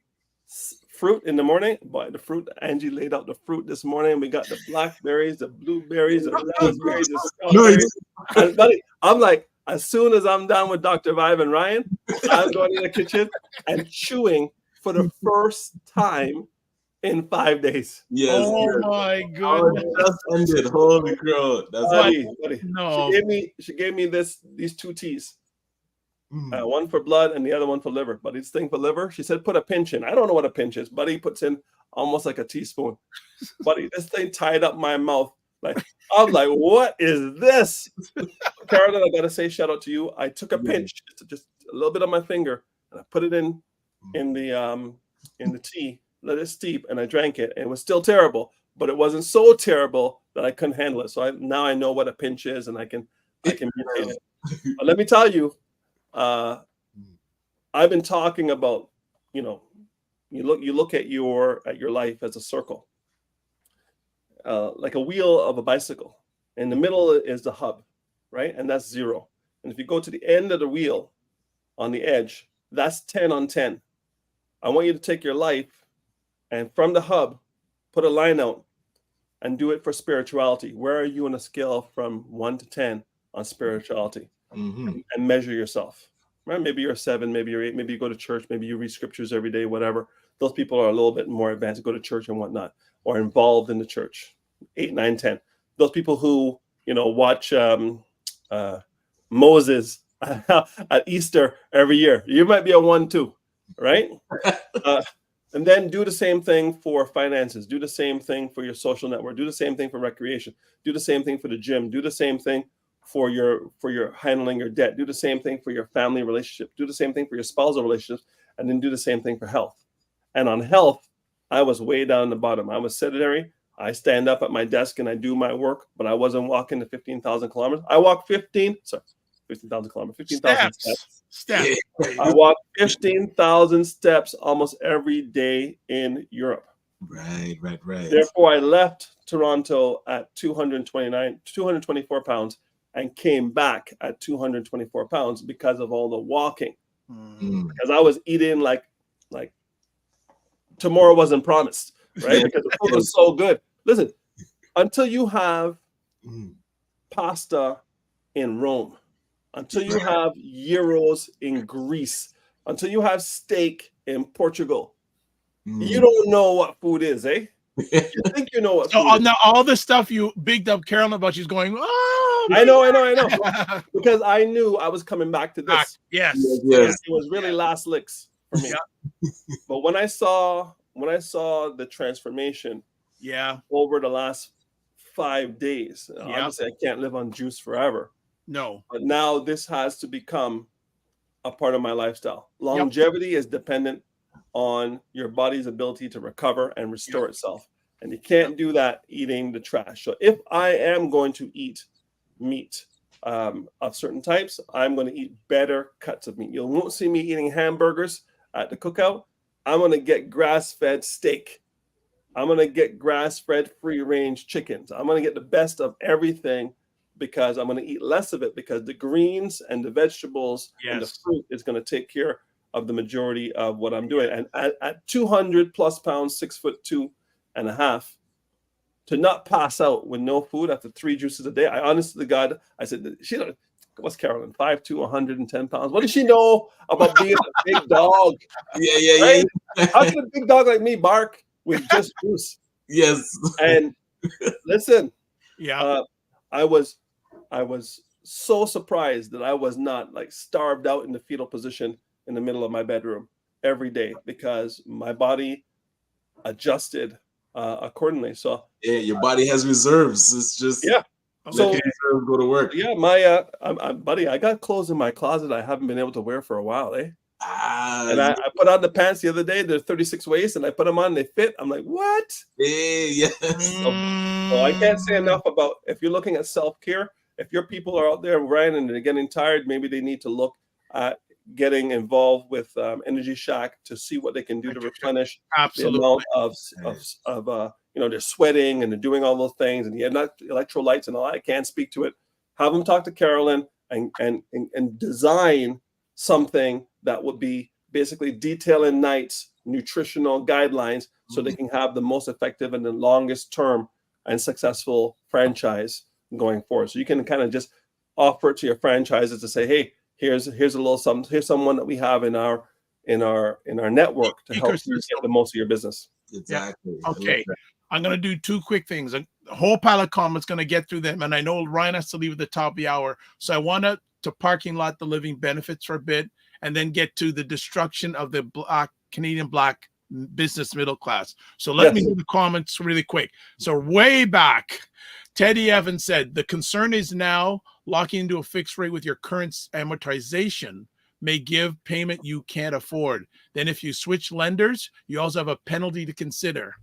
fruit in the morning. Boy, the fruit, Angie laid out the fruit this morning. We got the blackberries, the blueberries, the raspberries, the strawberries. And buddy, I'm like, as soon as I'm done with Dr. Vibe and Ryan, I'm going in the kitchen and chewing for the first time in 5 days. Yes. Oh my goodness. Just ended. Holy crow. That's Buddy. No. She gave me these 2 teas. One for blood and the other one for liver. But this thing for liver, she said, put a pinch in. I don't know what a pinch is. Buddy puts in almost like a teaspoon. Buddy, this thing tied up my mouth. Like, I'm like, what is this? Carolyn, I gotta say, shout out to you. I took a pinch, just a little bit on my finger, and I put it in the tea, let it steep, and I drank it. And it was still terrible, but it wasn't so terrible that I couldn't handle it. So now I know what a pinch is, and I can maintain it. But let me tell you, I've been talking about, you look at your life as a circle, like a wheel of a bicycle. In the middle is the hub, right? And that's 0. And if you go to the end of the wheel on the edge, that's 10 on 10. I want you to take your life and from the hub, put a line out and do it for spirituality. Where are you on a scale from 1 to 10 on spirituality? And measure yourself, right? Maybe you're a 7, maybe you're 8, maybe you go to church, maybe you read scriptures every day, whatever. Those people are a little bit more advanced, go to church and whatnot, or involved in the church. 8, 9, 10. Those people who, watch Moses at Easter every year. You might be a 1, 2, right? And then do the same thing for finances. Do the same thing for your social network. Do the same thing for recreation. Do the same thing for the gym. Do the same thing for your handling your debt. Do the same thing for your family relationship. Do the same thing for your spousal relationships, and then do the same thing for health. And on health, I was way down the bottom. I was sedentary. I stand up at my desk and I do my work, but I wasn't walking the 15,000 kilometers. I walked 15,000 kilometers, 15,000 steps. I walk 15,000 steps almost every day in Europe. Right. Therefore, I left Toronto at 224 pounds and came back at 224 pounds because of all the walking. Because I was eating like tomorrow wasn't promised, right? Because the food was so good. Listen, until you have pasta in Rome, until you have gyros in Greece, until you have steak in Portugal, you don't know what food is, eh? You think you know what food is. Now all the stuff you bigged up Carolyn about, she's going, oh, I know. Because I knew I was coming back to this. Yes. It was really last licks for me. But when I saw the transformation over the last 5 days, obviously I can't live on juice forever. No. But now this has to become a part of my lifestyle. Longevity is dependent on your body's ability to recover and restore itself. And you can't do that eating the trash. So if I am going to eat meat of certain types, I'm going to eat better cuts of meat. You won't see me eating hamburgers at the cookout. I'm going to get grass-fed steak. I'm going to get grass-fed free-range chickens. I'm going to get the best of everything because I'm going to eat less of it because the greens and the vegetables and the fruit is going to take care of the majority of what I'm doing. And at 200 plus pounds, 6'2.5", to not pass out with no food after 3 juices a day, I honestly to God, I said, what's Carolyn, 5'2", 110 pounds? What does she know about being a big dog? Yeah. How can a big dog like me bark with just juice? Yes. And listen, I was so surprised that I was not like starved out in the fetal position in the middle of my bedroom every day because my body adjusted accordingly. So your body has reserves. It's just so go to work. My buddy, I got clothes in my closet I haven't been able to wear for a while, eh? And I put on the pants the other day. They're 36 waist, and I put them on. They fit. I'm like, what? Yes. So I can't say enough about if you're looking at self-care. If your people are out there, Ryan, and they're getting tired, maybe they need to look at getting involved with Energy Shack to see what they can do to replenish the amount of they're sweating and they're doing all those things and electrolytes and all. I can't speak to it. Have them talk to Carolyn and design something that would be basically detailing Knight's nutritional guidelines so they can have the most effective and the longest term and successful franchise going forward. So you can kind of just offer it to your franchises to say, hey, here's a little something. Here's someone that we have in our network to help you get the most of your business. Exactly. Yeah. Okay. I'm going to do two quick things. A whole pile of comments, going to get through them. And I know Ryan has to leave at the top of the hour. So I want to parking lot the living benefits for a bit and then get to the destruction of the Canadian Black business middle class. So let me do the comments really quick. So way back, Teddy Evans said, the concern is now locking into a fixed rate with your current amortization may give payment you can't afford. Then if you switch lenders, you also have a penalty to consider.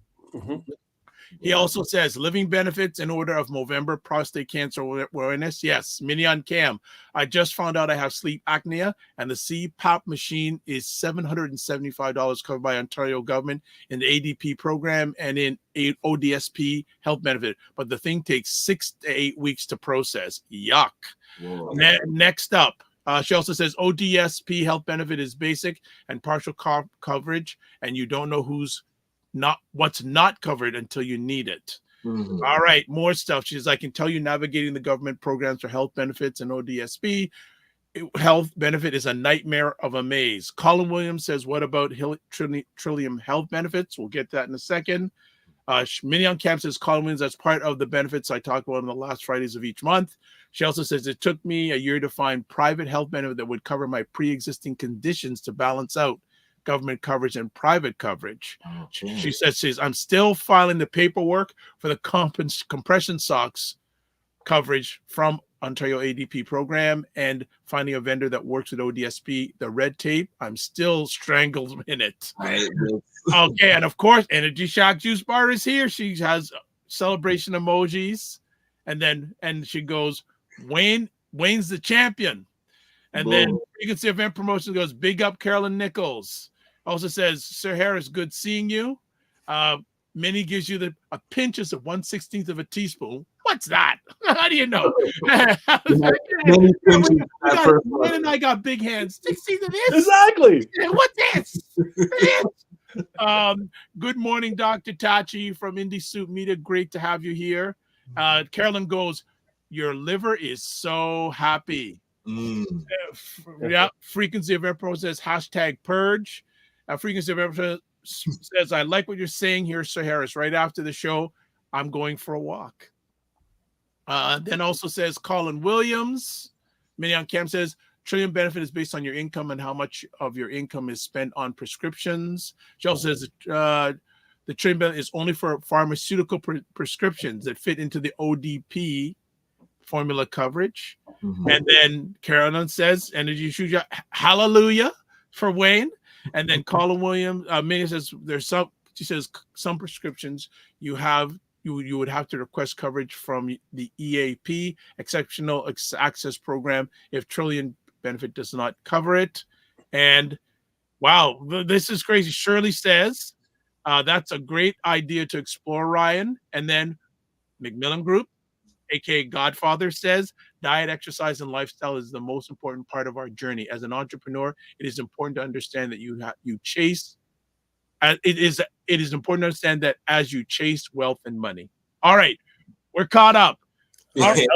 He also says living benefits in order of Movember prostate cancer awareness. Yes, Minion Cam. I just found out I have sleep apnea and the CPAP machine is $775 covered by Ontario government in the ADP program and in ODSP health benefit. But the thing takes 6 to 8 weeks to process. Yuck. Next up. She also says ODSP health benefit is basic and partial coverage, and you don't know what's not covered until you need it. All right, more stuff. She says, I can tell you navigating the government programs for health benefits and ODSP health benefit is a nightmare of a maze. Colin Williams says, what about Trillium health benefits? We'll get that in a second. Minion Camp says, Colin Williams, that's part of the benefits I talk about on the last Fridays of each month. She also says, it took me a year to find private health benefit that would cover my pre-existing conditions to balance out government coverage and private coverage. She says, I'm still filing the paperwork for the compression socks coverage from Ontario ADP program and finding a vendor that works with ODSP. The red tape, I'm still strangled in it. Okay, and of course, Energy Shack Juice Bar is here. She has celebration emojis, and she goes, Wayne's the champion. And then Frequency Event Promotion goes, big up Carolyn Nichols. Also says, Sir Harris, good seeing you. Minnie gives you a pinch of 1/16 of a teaspoon. What's that? How do you know? When I got big hands. 16 of this? Exactly. What's this? Good morning, Dr. Tachi from Indie Soup Media. Great to have you here. Carolyn goes, your liver is so happy. Frequency of Emperor says #purge. Frequency of Emperor says, I like what you're saying here, Sir Harris. Right after the show, I'm going for a walk. Then also says Colin Williams. Minion Cam says, Trillium benefit is based on your income and how much of your income is spent on prescriptions. She also says the Trillium benefit is only for pharmaceutical prescriptions that fit into the ODP formula coverage. And then Carolyn says, Energy Shuja, hallelujah for Wayne. And then Colin Williams, Minnie says, she says, some prescriptions you would have to request coverage from the EAP, Exceptional Access Program, if Trillium benefit does not cover it. And wow, this is crazy. Shirley says, that's a great idea to explore, Ryan. And then Macmillan Group, aka Godfather, says diet, exercise, and lifestyle is the most important part of our journey. As an entrepreneur, it is important to understand that you chase. It is important to understand that as you chase wealth and money. All right, we're caught up. Right.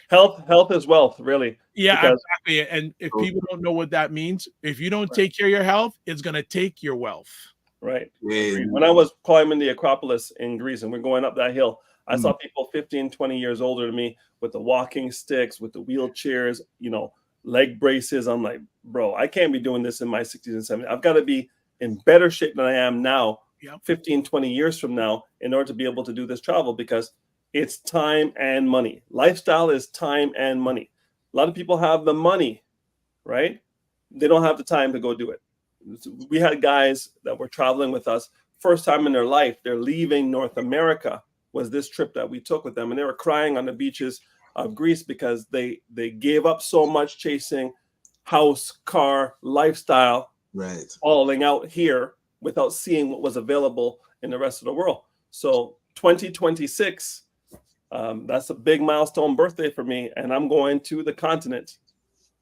Health is wealth, really. Yeah, exactly. And if people don't know what that means, if you don't take care of your health, it's going to take your wealth. Right. When I was climbing the Acropolis in Greece and we're going up that hill, I saw people 15, 20 years older than me with the walking sticks, with the wheelchairs, leg braces. I'm like, bro, I can't be doing this in my 60s and 70s. I've got to be in better shape than I am now, 15, 20 years from now, in order to be able to do this travel, because it's time and money. Lifestyle is time and money. A lot of people have the money, right? They don't have the time to go do it. We had guys that were traveling with us, first time in their life, they're leaving North America, was this trip that we took with them. And they were crying on the beaches of Greece because they gave up so much chasing house, car, lifestyle, falling out here without seeing what was available in the rest of the world. So 2026, that's a big milestone birthday for me. And I'm going to the continent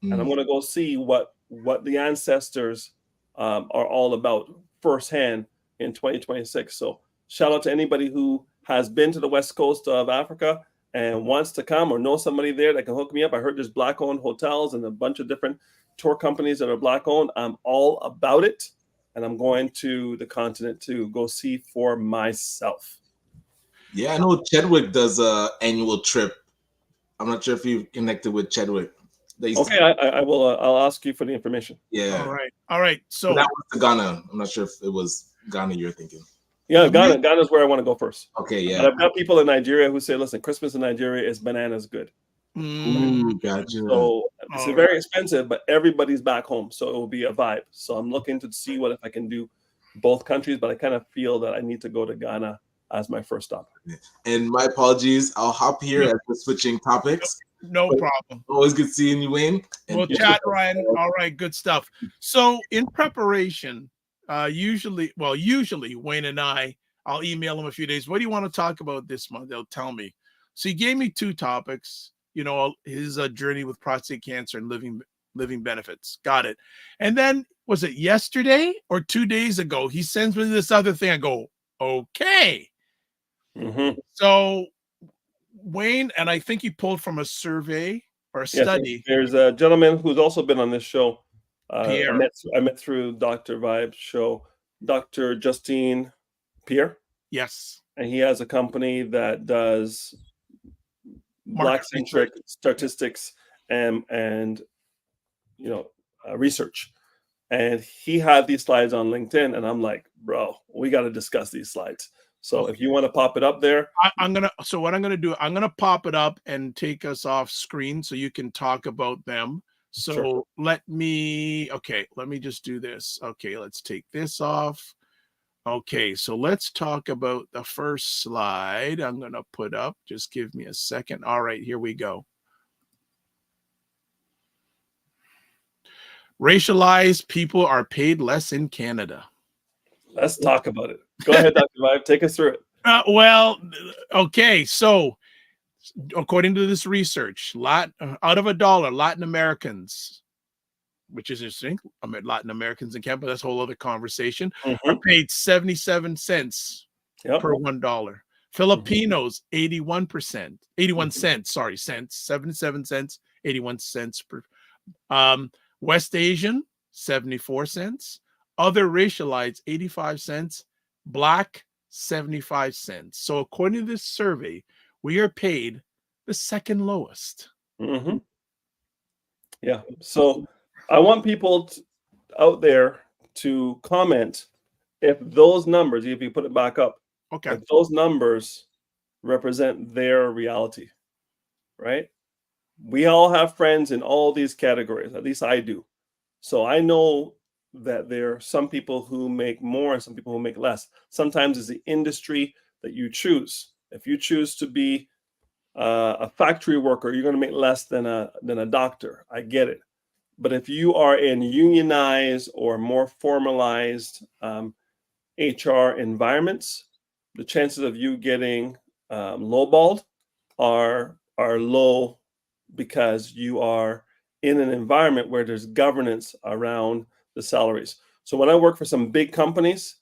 and I'm going to go see what the ancestors are all about firsthand in 2026. So shout out to anybody who has been to the west coast of Africa and wants to come or know somebody there that can hook me up. I heard there's Black-owned hotels and a bunch of different tour companies that are Black-owned. I'm all about it, and I'm going to the continent to go see for myself. Yeah, I know Chadwick does a annual trip. I'm not sure if you've connected with Chadwick. Okay, I will. I'll ask you for the information. Yeah. All right. So that was to Ghana. I'm not sure if it was Ghana you're thinking. Yeah, Ghana's where I want to go first. Okay, yeah. But I've got people in Nigeria who say, listen, Christmas in Nigeria is bananas good. Gotcha. So it's very expensive, but everybody's back home, so it will be a vibe. So I'm looking to see if I can do both countries, but I kind of feel that I need to go to Ghana as my first stop. And my apologies, I'll hop here as we're switching topics. No problem. Always good seeing you, Wayne. We'll chat, Ryan. All right, good stuff. So in preparation, usually Wayne and I'll email them a few days. What do you want to talk about this month? They'll tell me. So he gave me 2 topics, his journey with prostate cancer and living benefits. Got it. And then was it yesterday or 2 days ago? He sends me this other thing. I go, okay. Mm-hmm. So Wayne, and I think he pulled from a survey or a study. Yes, there's a gentleman who's also been on this show. Pierre. I met through Dr. Vibe's show, Dr. Justine Pierre. Yes. And he has a company that does Black-centric statistics and research. And he had these slides on LinkedIn, and I'm like, bro, we got to discuss these slides. So if you want to pop it up there, so what I'm gonna do, I'm gonna pop it up and take us off screen so you can talk about them. So sure. let me just do this. Okay, let's take this off. Okay, so let's talk about the first slide I'm gonna put up. Just give me a second. All right, here we go. Racialized people are paid less in Canada. Let's talk about it. Go ahead, Dr. Vibe. Take us through it. Okay. So according to this research, out of $1, Latin Americans, which is interesting, Latin Americans in Canada, that's a whole other conversation, are paid 77 cents per $1. Filipinos, 81 cents, 77 cents, 81 cents per. West Asian, 74 cents. Other racialized, 85 cents. Black, 75 cents. So according to this survey, we are paid the second lowest. Mm-hmm. Yeah. So I want people out there to comment if those numbers, if you put it back up, if those numbers represent their reality, right? We all have friends in all these categories. At least I do. So I know that there are some people who make more and some people who make less. Sometimes it's the industry that you choose. If you choose to be a factory worker, you're going to make less than a doctor. I get it. But if you are in unionized or more formalized HR environments, the chances of you getting lowballed are low, because you are in an environment where there's governance around the salaries. So when I work for some big companies,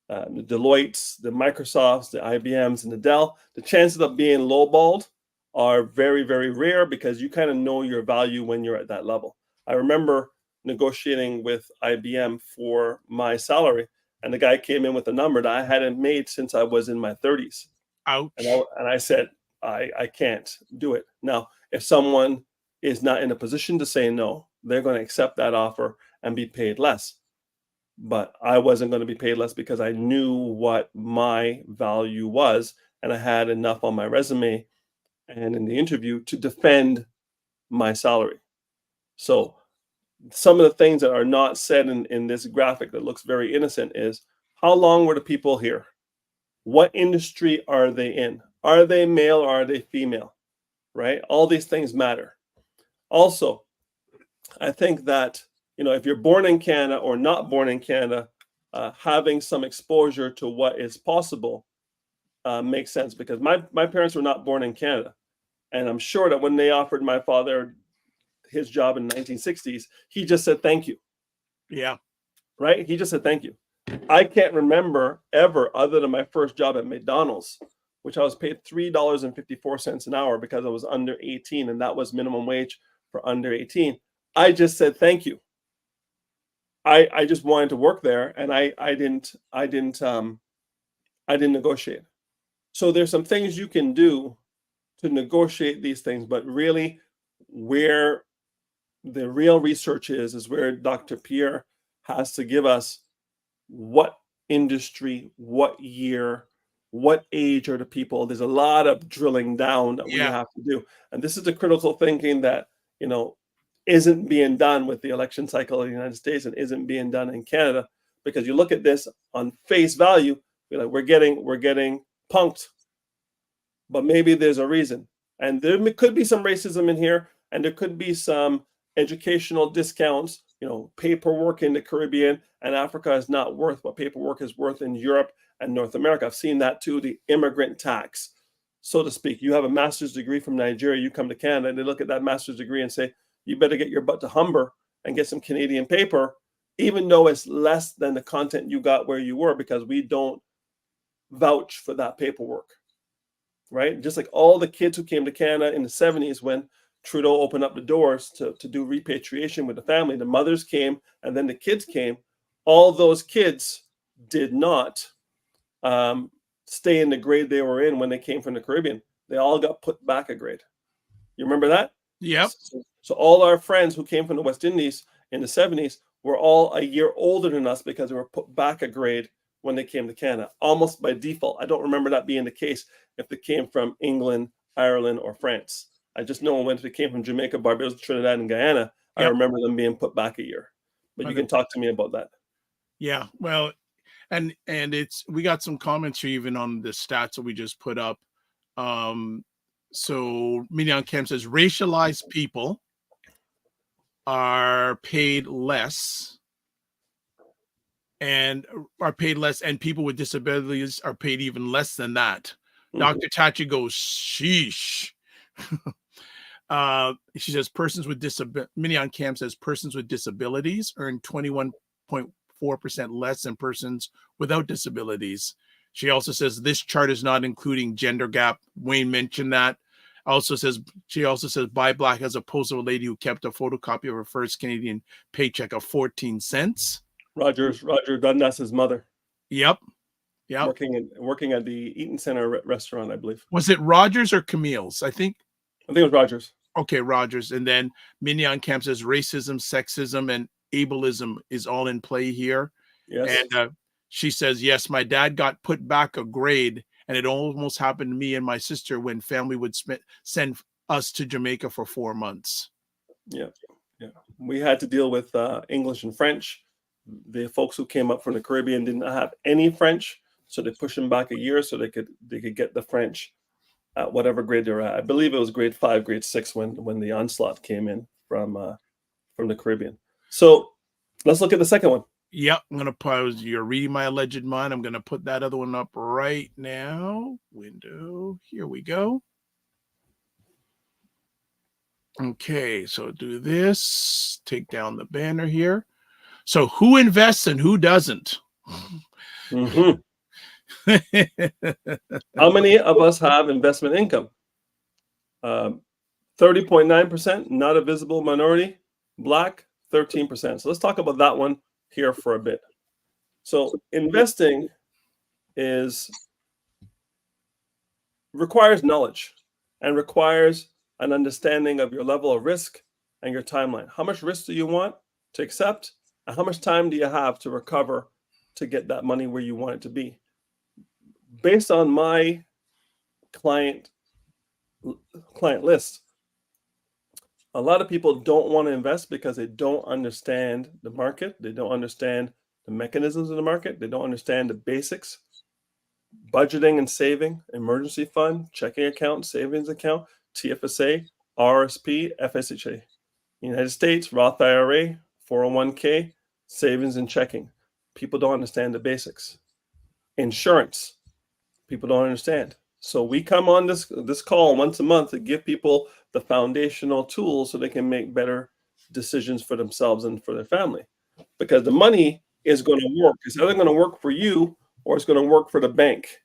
the Deloittes, the Microsofts, the IBMs, and the Dell, the chances of being lowballed are very, very rare, because you kind of know your value when you're at that level. I remember negotiating with IBM for my salary, and the guy came in with a number that I hadn't made since I was in my 30s. Ouch. And I said, I can't do it. Now, if someone is not in a position to say no, they're going to accept that offer and be paid less. But I wasn't going to be paid less, because I knew what my value was, and I had enough on my resume and in the interview to defend my salary. So some of the things that are not said in this graphic that looks very innocent is, how long were the people here? What industry are they in? Are they male or are they female? Right? All these things matter. Also, I think that, if you're born in Canada or not born in Canada, having some exposure to what is possible makes sense, because my parents were not born in Canada. And I'm sure that when they offered my father his job in the 1960s, he just said, thank you. Yeah. right? He just said thank you. I can't remember ever, other than my first job at McDonald's, which I was paid $3.54 an hour because I was under 18, and that was minimum wage for under 18. I just said thank you. I just wanted to work there, and I didn't negotiate. So there's some things you can do to negotiate these things, but really where the real research is where Dr. Pierre has to give us what industry, what year, what age are the people. There's a lot of drilling down that we have to do. And this is the critical thinking that, isn't being done with the election cycle in the United States and isn't being done in Canada, because you look at this on face value, you're like, we're getting punked, but maybe there's a reason. And there could be some racism in here, and there could be some educational discounts. Paperwork in the Caribbean and Africa is not worth what paperwork is worth in Europe and North America. I've seen that too, the immigrant tax, so to speak. You have a master's degree from Nigeria, you come to Canada, and they look at that master's degree and say, you better get your butt to Humber and get some Canadian paper, even though it's less than the content you got where you were, because we don't vouch for that paperwork, right? Just like all the kids who came to Canada in the 70s when Trudeau opened up the doors to do repatriation with the family. The mothers came and then the kids came. All those kids did not stay in the grade they were in when they came from the Caribbean. They all got put back a grade. You remember that? Yep. So all our friends who came from the West Indies in the 70s were all a year older than us because they were put back a grade when they came to Canada, almost by default. I don't remember that being the case if they came from England, Ireland, or France. I just know when they came from Jamaica, Barbados, Trinidad, and Guyana, I remember them being put back a year. But you can talk to me about that. Yeah, well, and we got some comments here even on the stats that we just put up. So Mignon Kemp says racialized people are paid less, and people with disabilities are paid even less than that. Mm-hmm. Dr. Tachi goes, sheesh. She says Mignon Kemp says persons with disabilities earn 21.4% less than persons without disabilities. She also says this chart is not including gender gap. Wayne mentioned that. She also says buy black as opposed to a lady who kept a photocopy of her first Canadian paycheck of 14 cents. Roger Dundas' mother. Yep. Working at the Eaton Center restaurant, I believe. Was it Rogers or Camille's? I think it was Rogers. Okay, Rogers. And then Mignon Kemp says racism, sexism, and ableism is all in play here. Yes. And she says, yes, my dad got put back a grade, and it almost happened to me and my sister when family would send us to Jamaica for 4 months. Yeah. We had to deal with English and French. The folks who came up from the Caribbean didn't have any French, so they pushed them back a year so they could get the French at whatever grade they were at. I believe it was grade 5, grade 6 when the onslaught came in from the Caribbean. So let's look at the second one. Yep, I'm going to pause. You're reading my alleged mind. I'm going to put that other one up right now. Window. Here we go. Okay, so do this. Take down the banner here. So who invests and who doesn't? Mm-hmm. How many of us have investment income? 30.9%, not a visible minority. Black, 13%. So let's talk about that one here for a bit. So investing requires knowledge and requires an understanding of your level of risk and your timeline. How much risk do you want to accept? And how much time do you have to recover to get that money where you want it to be? Based on my client list, a lot of people don't want to invest because they don't understand the market. They don't understand the mechanisms of the market. They don't understand the basics. Budgeting and saving, emergency fund, checking account, savings account, TFSA, RSP, FSHA. United States, Roth IRA, 401k, savings and checking. People don't understand the basics. Insurance, people don't understand. So we come on this call once a month to give people the foundational tools so they can make better decisions for themselves and for their family. Because the money is going to work. It's either going to work for you or it's going to work for the bank,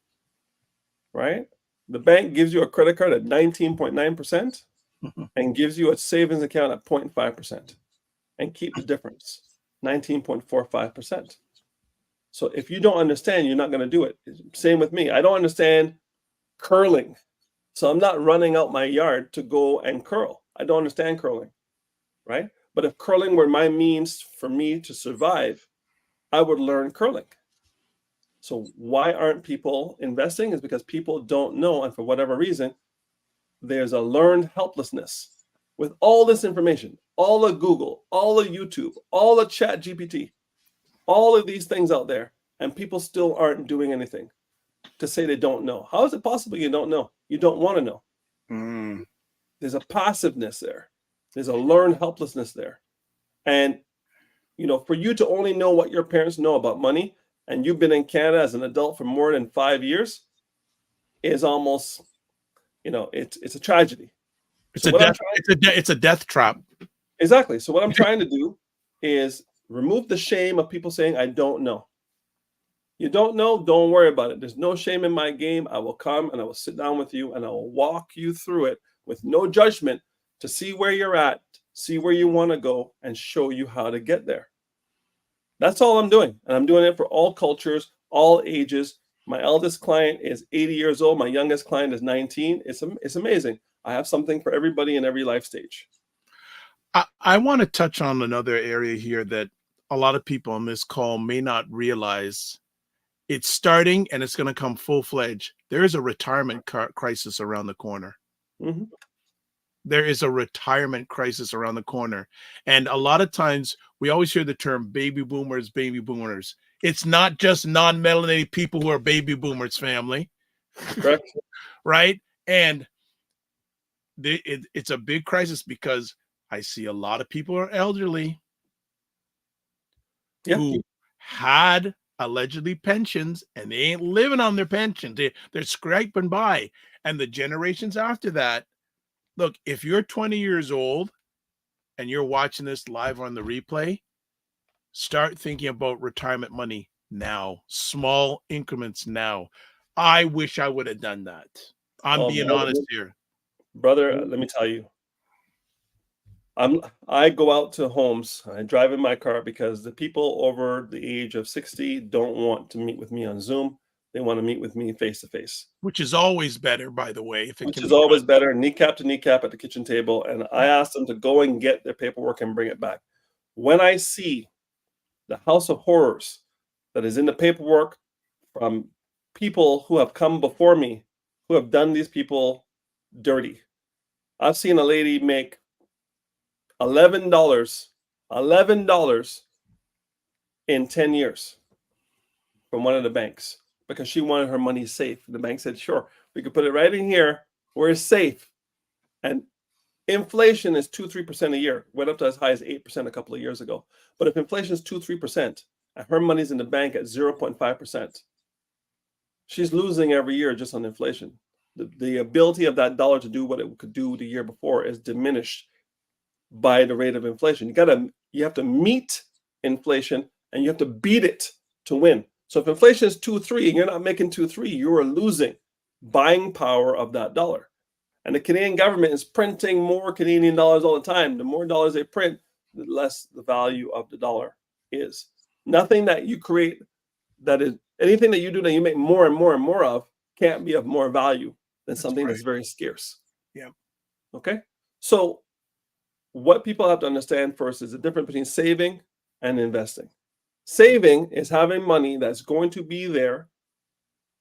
right? The bank gives you a credit card at 19.9% and gives you a savings account at 0.5% and keep the difference, 19.45%. So if you don't understand, you're not going to do it. Same with me. I don't understand curling. So I'm not running out my yard to go and curl. I don't understand curling, right? But if curling were my means for me to survive, I would learn curling. So why aren't people investing? Is because people don't know. And for whatever reason, there's a learned helplessness with all this information, all of Google, all of YouTube, all of Chat GPT, all of these things out there. And people still aren't doing anything to say they don't know. How is it possible you don't know? You don't want to know. There's a passiveness there. There's a learned helplessness there. And, for you to only know what your parents know about money, and you've been in Canada as an adult for more than 5 years, is almost, it's a tragedy. It's a death trap. Exactly. So what I'm trying to do is remove the shame of people saying, I don't know. You don't know, don't worry about it. There's no shame in my game. I will come and I will sit down with you and I will walk you through it with no judgment to see where you're at, see where you want to go, and show you how to get there. That's all I'm doing. And I'm doing it for all cultures, all ages. My eldest client is 80 years old. My youngest client is 19. It's amazing. I have something for everybody in every life stage. I want to touch on another area here that a lot of people on this call may not realize. It's starting and it's going to come full-fledged. There is a retirement crisis around the corner. Mm-hmm. There is a retirement crisis around the corner. And a lot of times we always hear the term baby boomers, baby boomers. It's not just non-melanated people who are baby boomers, family. Correct. Right? And it's a big crisis because I see a lot of people who are elderly who had allegedly pensions and they ain't living on their pension. They're scraping by. And the generations after that, look, if you're 20 years old and you're watching this live on the replay, start thinking about retirement money now, small increments now. I wish I would have done that. I'm being honest here. Brother, let me tell you. I go out to homes, I drive in my car because the people over the age of 60 don't want to meet with me on Zoom. They want to meet with me face to face. Which is always better, by the way. Which is always better, kneecap to kneecap at the kitchen table. And I ask them to go and get their paperwork and bring it back. When I see the house of horrors that is in the paperwork from people who have come before me, who have done these people dirty. I've seen a lady make $11 in 10 years from one of the banks because she wanted her money safe. The bank said, sure, we could put it right in here where it's safe. And inflation is 2-3% a year. Went up to as high as 8% a couple of years ago. But if inflation is 2-3% and her money's in the bank at 0.5%, she's losing every year just on inflation. The ability of that dollar to do what it could do the year before is diminished by the rate of inflation. You have to meet inflation and you have to beat it to win. So if inflation is 2-3 and you're not making 2-3, you are losing buying power of that dollar. And the Canadian government is printing more Canadian dollars all the time. The more dollars they print, the less the value of the dollar is. Nothing that you create that is anything that you do that you make more and more and more of can't be of more value than something that's very scarce. Yeah. Okay. So what people have to understand first is the difference between saving and investing. Saving is having money that's going to be there.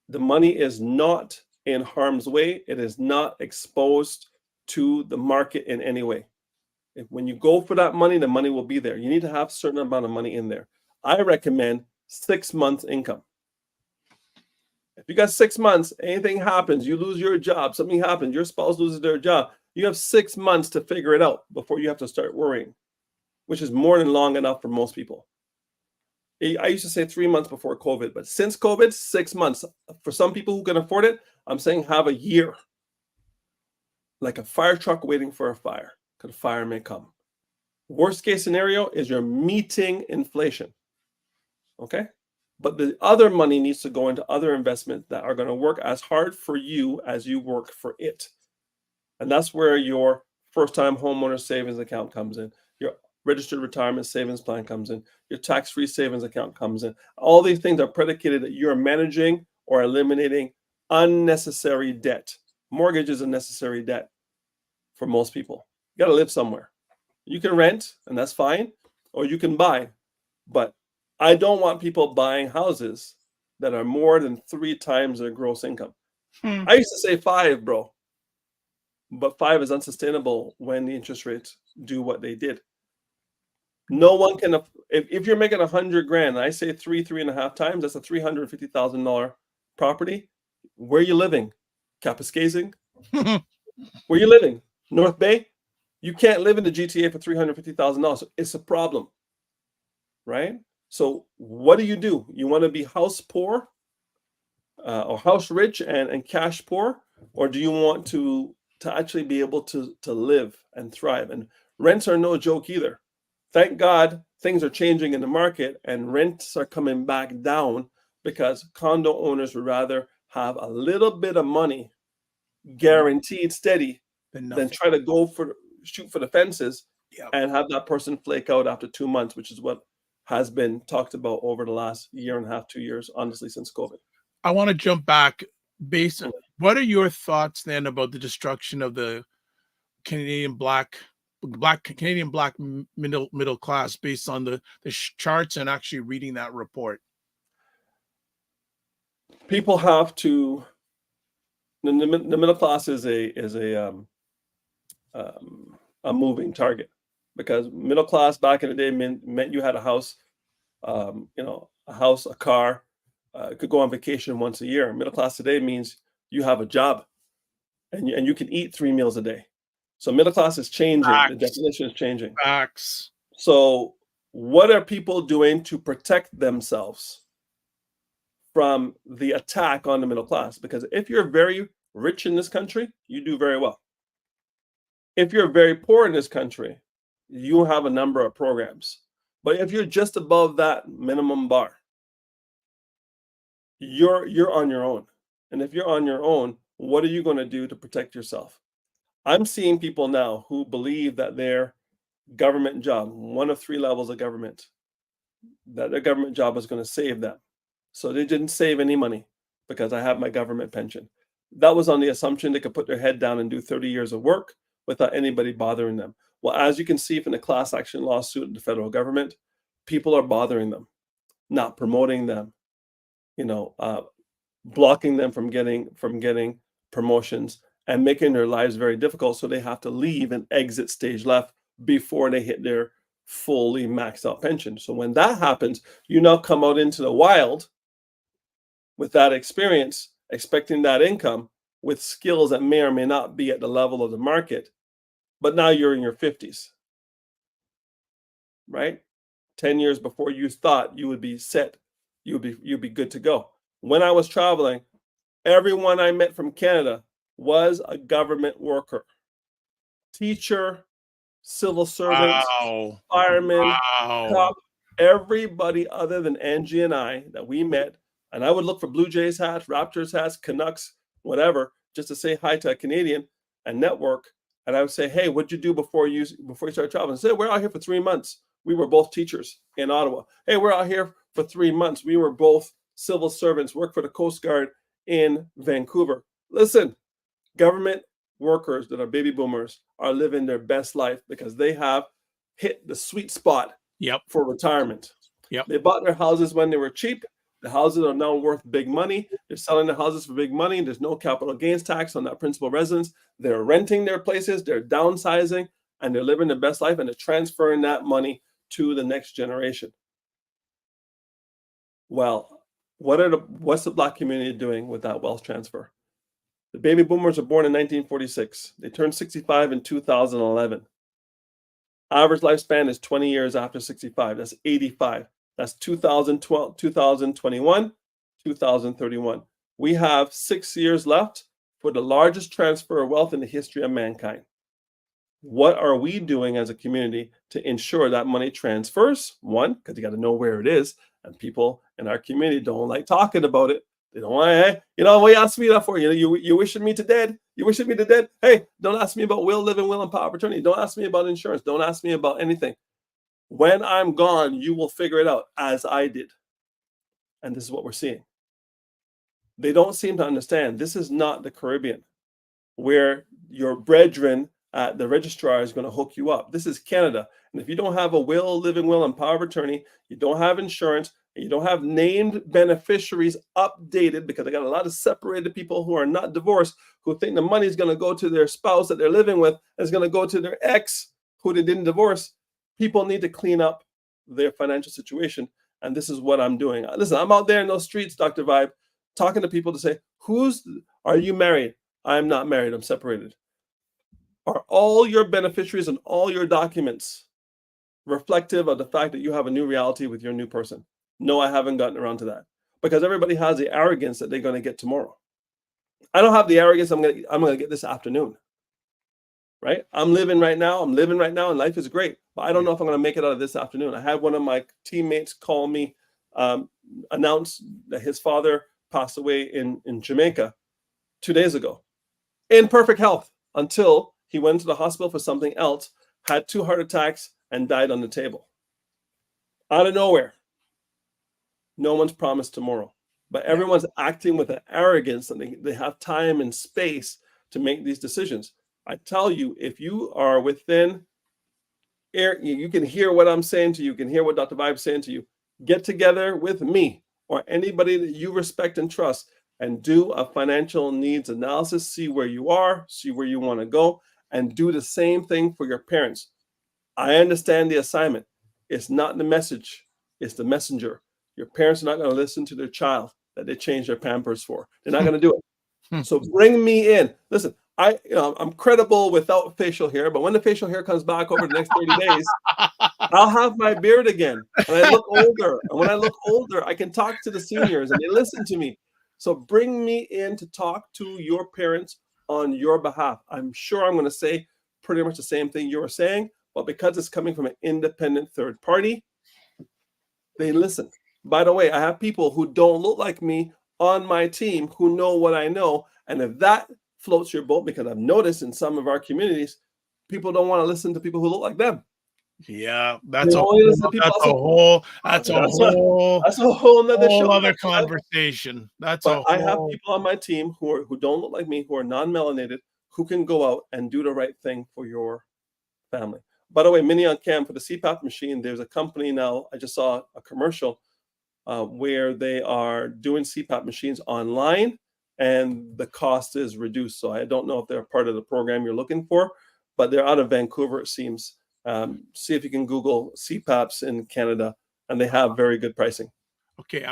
The money is not in harm's way. It is not exposed to the market in any way. When you go for that money, the money will be there. You need to have a certain amount of money in there. I recommend 6 months income. If you got 6 months, anything happens, you lose your job, something happens, your spouse loses their job, you have 6 months to figure it out before you have to start worrying, which is more than long enough for most people. I used to say 3 months before COVID, but since COVID, 6 months. For some people who can afford it, I'm saying have a year. Like a fire truck waiting for a fire, because fire may come. Worst case scenario is you're meeting inflation. Okay. But the other money needs to go into other investments that are going to work as hard for you as you work for it. And that's where your first-time homeowner savings account comes in. Your registered retirement savings plan comes in. Your tax-free savings account comes in. All these things are predicated that you're managing or eliminating unnecessary debt. Mortgage is a necessary debt for most people. You got to live somewhere. You can rent, and that's fine, or you can buy. But I don't want people buying houses that are more than 3 times their gross income. I used to say 5, bro. But 5 is unsustainable when the interest rates do what they did. No one can, if you're making 100 grand, I say 3.5 times, that's a $350,000 property. Where are you living? Kapuskasing? Where you living? North Bay? You can't live in the GTA for $350,000. So it's a problem, right? So what do? You want to be house poor or house rich and cash poor? Or do you want to actually be able to live and thrive? And rents are no joke either. Thank God things are changing in the market and rents are coming back down because condo owners would rather have a little bit of money guaranteed steady than try to shoot for the fences and have that person flake out after 2 months, which is what has been talked about over the last year and a half, 2 years, honestly, since COVID. I want to jump back. What are your thoughts then about the destruction of the Canadian black middle class based on the charts and actually reading that report? People have to. The middle class is a moving target, because middle class back in the day meant you had a house, a car, could go on vacation once a year. Middle class today means you have a job, and you can eat 3 meals a day. So middle class is changing. Facts. The definition is changing. Facts. So what are people doing to protect themselves from the attack on the middle class? Because if you're very rich in this country, you do very well. If you're very poor in this country, you have a number of programs. But if you're just above that minimum bar, you're on your own. And if you're on your own, what are you going to do to protect yourself? I'm seeing people now who believe that their government job, one of 3 levels of government, that their government job is going to save them. So they didn't save any money because I have my government pension. That was on the assumption they could put their head down and do 30 years of work without anybody bothering them. Well, as you can see from the class action lawsuit of the federal government, people are bothering them, not promoting them, blocking them from getting promotions and making their lives very difficult. So they have to leave and exit stage left before they hit their fully maxed out pension. So when that happens, you now come out into the wild with that experience, expecting that income with skills that may or may not be at the level of the market, but now you're in your 50s, right? 10 years before you thought you would be set, you'd be good to go. When I was traveling, everyone I met from Canada was a government worker, teacher, civil servant, fireman, cop, everybody other than Angie and I that we met. And I would look for Blue Jays hats, Raptors hats, Canucks, whatever, just to say hi to a Canadian and network. And I would say, hey, what'd you do before you started traveling? I said, we're out here for 3 months. We were both teachers in Ottawa. Hey, we're out here for 3 months. We were both civil servants, worked for the Coast Guard in Vancouver. Listen, government workers that are baby boomers are living their best life because they have hit the sweet spot for retirement. They bought their houses when they were cheap. The houses are now worth big money. They're selling the houses for big money. There's no capital gains tax on that principal residence. They're renting their places. They're downsizing, and they're living their best life, and they're transferring that money to the next generation. Well, what's the Black community doing with that wealth transfer? The baby boomers were born in 1946. They turned 65 in 2011. Average lifespan is 20 years after 65. That's 85. That's 2012, 2021, 2031. We have 6 years left for the largest transfer of wealth in the history of mankind. What are we doing as a community to ensure that money transfers? One, because you got to know where it is. And people in our community don't like talking about it. They don't want, what you ask me that for? You wishing me to dead? You wishing me to dead? Hey, don't ask me about will, living will, and power of attorney. Don't ask me about insurance. Don't ask me about anything. When I'm gone, you will figure it out, as I did. And this is what we're seeing. They don't seem to understand. This is not the Caribbean, where your brethren at the registrar is going to hook you up. This is Canada. And if you don't have a will, living will, and power of attorney, you don't have insurance, and you don't have named beneficiaries updated, because I got a lot of separated people who are not divorced, who think the money is going to go to their spouse that they're living with, and it's going to go to their ex who they didn't divorce. People need to clean up their financial situation. And this is what I'm doing. Listen, I'm out there in those streets, Dr. Vibe, talking to people to say, are you married? I'm not married. I'm separated. Are all your beneficiaries and all your documents reflective of the fact that you have a new reality with your new person? No, I haven't gotten around to that, because everybody has the arrogance that they're going to get tomorrow. I don't have the arrogance I'm going to get this afternoon. Right? I'm living right now, and life is great. But I don't know if I'm going to make it out of this afternoon. I had one of my teammates call me, announce that his father passed away in Jamaica 2 days ago, in perfect health, until he went to the hospital for something else, had 2 heart attacks, and died on the table. Out of nowhere. No one's promised tomorrow. But everyone's acting with an arrogance, and they have time and space to make these decisions. I tell you, if you are within air, you can hear what I'm saying to you, you can hear what Dr. Vibe is saying to you. Get together with me or anybody that you respect and trust, and do a financial needs analysis, see where you are, see where you want to go, and do the same thing for your parents. I understand the assignment. It's not the message, it's the messenger. Your parents are not going to listen to their child that they change their Pampers for. They're not going to do it. So bring me in. Listen, I'm credible without facial hair, but when the facial hair comes back over the next 30 days, I'll have my beard again, and I look older. And when I look older, I can talk to the seniors, and they listen to me. So bring me in to talk to your parents on your behalf. I'm sure I'm going to say pretty much the same thing you were saying, but because it's coming from an independent third party, they listen. By the way, I have people who don't look like me on my team who know what I know. And if that floats your boat, because I've noticed in some of our communities, people don't want to listen to people who look like them. Yeah, that's a whole other conversation. I have people on my team who don't look like me, who are non-melanated, who can go out and do the right thing for your family. By the way, Mini on Cam, for the CPAP machine, there's a company now, I just saw a commercial where they are doing CPAP machines online, and the cost is reduced. So I don't know if they're part of the program you're looking for, but they're out of Vancouver, it seems. See if you can Google CPAPs in Canada, and they have very good pricing. Okay,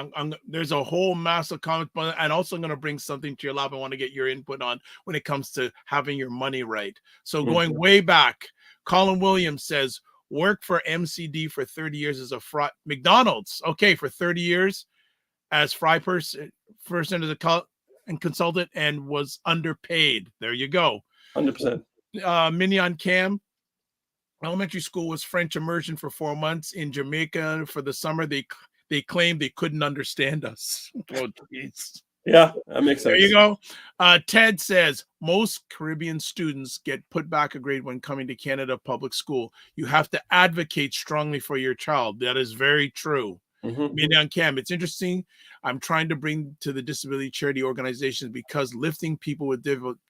there's a whole massive comment, and also going to bring something to your lab I want to get your input on when it comes to having your money right. So going way back, Colin Williams says, work for MCD for 30 years as a fry. McDonald's, okay, for 30 years as fry person as a consultant, and was underpaid. There you go. 100%. Mignon Cam, elementary school was French immersion for 4 months in Jamaica for the summer. They claimed they couldn't understand us. Oh, geez. Yeah, that makes sense. There you go. Ted says, most Caribbean students get put back a grade when coming to Canada public school. You have to advocate strongly for your child. That is very true. Mignon Cam, it's interesting. I'm trying to bring to the disability charity organizations, because lifting people with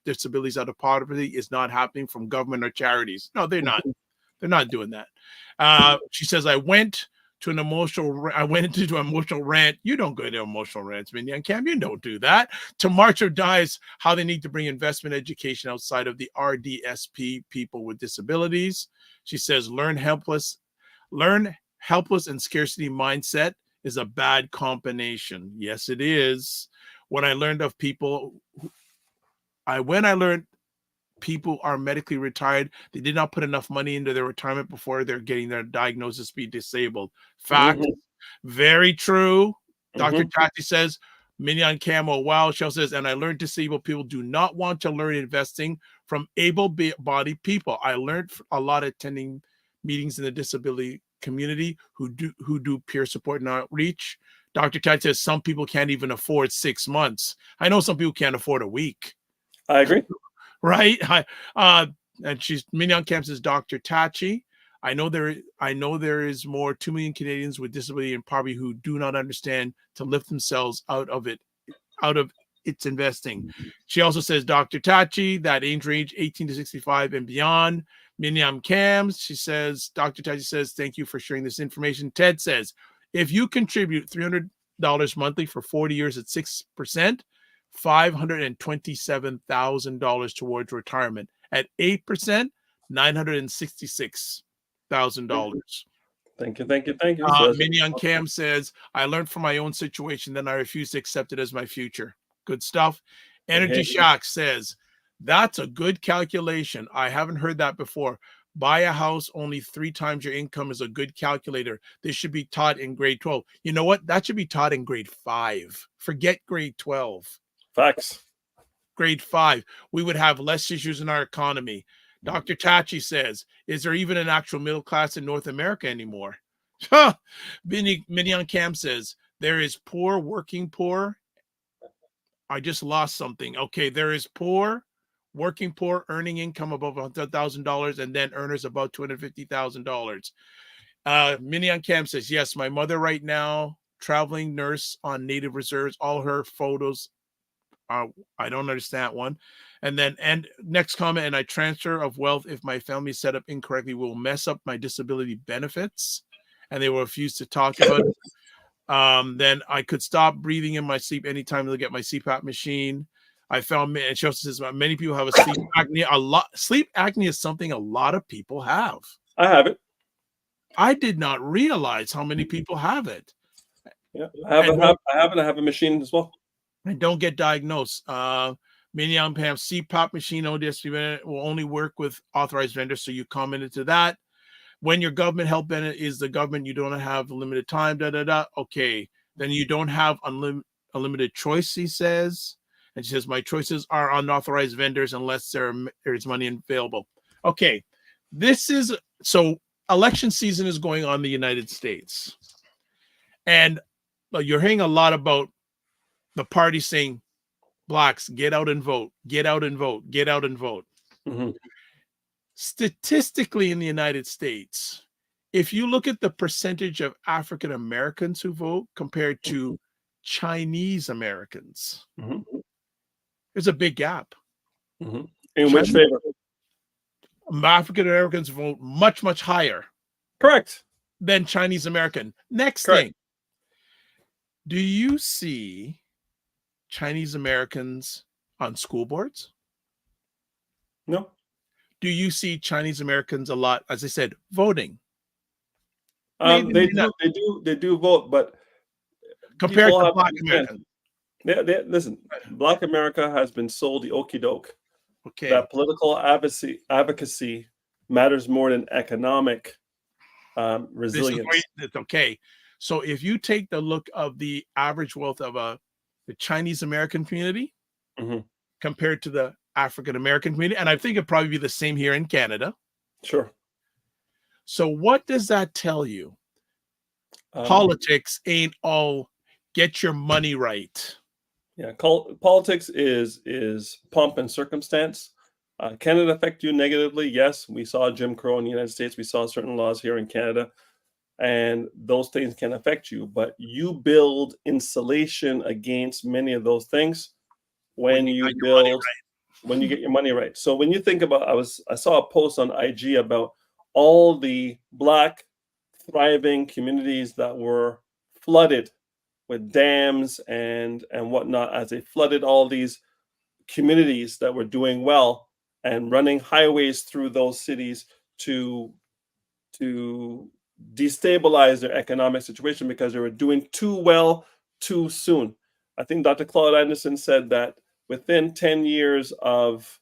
disabilities out of poverty is not happening from government or charities. No, they're not. They're not doing that. She says, I went into an emotional rant. You don't go into emotional rants, Mignon Cam. You don't do that. To March or Dies, how they need to bring investment education outside of the RDSP, people with disabilities. She says, learn helpless and scarcity mindset is a bad combination. Yes, it is. When I learned people are medically retired, they did not put enough money into their retirement before they're getting their diagnosis be disabled. Fact. Very true. Dr. Tati says, Mignon Camo, wow. Shell says, and I learned disabled people do not want to learn investing from able-bodied people. I learned a lot attending meetings in the disability community who do peer support and outreach. Dr. Ted says some people can't even afford 6 months. I know some people can't afford a week. I agree. Right? And Mignon Camp says, Dr. Tachi, I know there is more 2 million Canadians with disability and poverty who do not understand to lift themselves out of its investing. She also says, Dr. Tachi, that age range 18 to 65 and beyond. Mignon Cams, she says, Dr. Tachi says, thank you for sharing this information. Ted says, if you contribute $300 monthly for 40 years at 6%, $527,000 towards retirement. At 8%, $966,000. Thank you. Mignon Cam says, I learned from my own situation, then I refuse to accept it as my future. Good stuff. Energy Shack says, that's a good calculation. I haven't heard that before. Buy a house only 3 times your income is a good calculator. This should be taught in grade 12. You know what? That should be taught in grade 5. Forget grade 12. Facts. Grade 5. We would have less issues in our economy. Dr. Tachi says, is there even an actual middle class in North America anymore? Mignon Cam says, there is poor, working poor. I just lost something. Okay, there is poor, working poor, earning income above $100,000, and then earners above $250,000. Mignon Cam says, yes, my mother right now, traveling nurse on native reserves, all her photos. I don't understand that one. And next comment, and I transfer of wealth if my family is set up incorrectly will mess up my disability benefits, and they will refuse to talk about it. Then I could stop breathing in my sleep anytime to get my CPAP machine. I found, and she also says many people have a sleep apnea. Sleep apnea is something a lot of people have. I have it. I did not realize how many people have it. Yeah, I have a machine as well. And don't get diagnosed. Mignon Pam, CPAP machine ODS will only work with authorized vendors. So you commented to that. When your government help benefit is the government, you don't have limited time. Okay, then you don't have unlimited choice. He says, and she says, my choices are unauthorized vendors unless there is money available. Okay, so election season is going on in the United States, and you're hearing a lot about the party saying, blacks, get out and vote, get out and vote, get out and vote. Mm-hmm. Statistically in the United States, if you look at the percentage of African Americans who vote compared to Chinese Americans, there's a big gap. Mm-hmm. In which favor? African Americans vote much, much higher. Correct. Than Chinese American. Next Correct. thing. Do you see Chinese Americans on school boards? No. Do you see Chinese Americans a lot, as I said, voting? They do vote, but compared to Black Americans. Listen, Black America has been sold the okie doke. Okay. That political advocacy matters more than economic resilience. Okay. So if you take the look of the average wealth of the Chinese American community compared to the African American community, and I think it'd probably be the same here in Canada. Sure. So what does that tell you? Politics ain't all get your money right. Yeah, politics is pomp and circumstance. Can it affect you negatively? Yes, we saw Jim Crow in the United States. We saw certain laws here in Canada, and those things can affect you. But you build insulation against many of those things when you get your money right. So when you think about, I saw a post on IG about all the Black thriving communities that were flooded with dams and whatnot, as they flooded all these communities that were doing well and running highways through those cities to destabilize their economic situation because they were doing too well too soon. I think Dr. Claude Anderson said that within 10 years of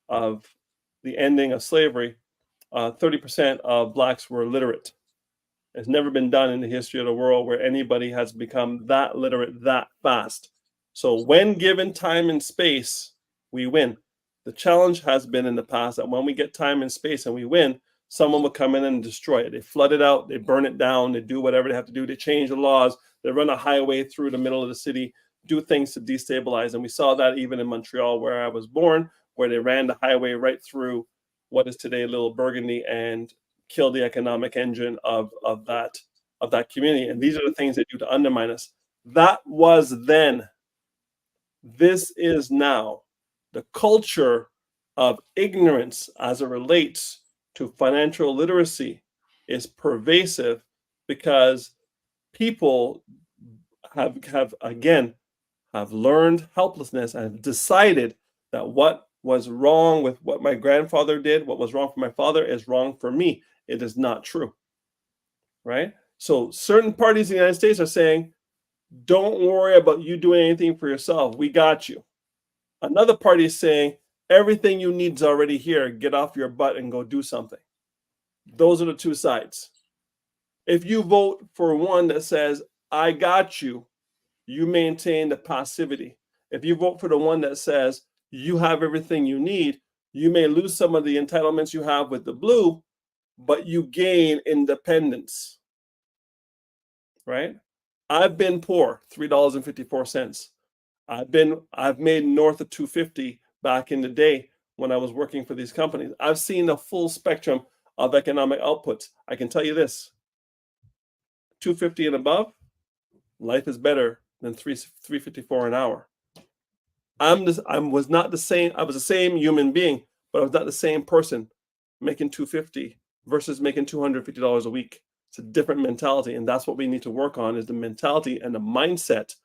the ending of slavery, 30% of Blacks were literate. It's never been done in the history of the world where anybody has become that literate that fast. So when given time and space, we win. The challenge has been in the past that when we get time and space and we win, someone would come in and destroy it. They flood it out, they burn it down, they do whatever they have to do, they change the laws, they run a highway through the middle of the city, do things to destabilize. And we saw that even in Montreal, where I was born, where they ran the highway right through what is today Little Burgundy and killed the economic engine of that community. And these are the things they do to undermine us. That was then. This is now. The culture of ignorance as it relates to financial literacy is pervasive because people have learned helplessness and decided that what was wrong with what my grandfather did, what was wrong for my father, is wrong for me. It is not true, right? So certain parties in the United States are saying, don't worry about you doing anything for yourself. We got you. Another party is saying, everything you need is already here. Get off your butt and go do something. Those are the two sides. If you vote for one that says, I got you, you maintain the passivity. If you vote for the one that says, you have everything you need, you may lose some of the entitlements you have with the blue, but you gain independence, right? I've been poor, $3.54. I've made north of $2.50 back in the day when I was working for these companies. I've seen the full spectrum of economic outputs. I can tell you this: $2.50 and above, life is better than $3.54 an hour. I was the same human being, but I was not the same person making $2.50 versus making $250 a week. It's a different mentality, and that's what we need to work on: is the mentality and the mindset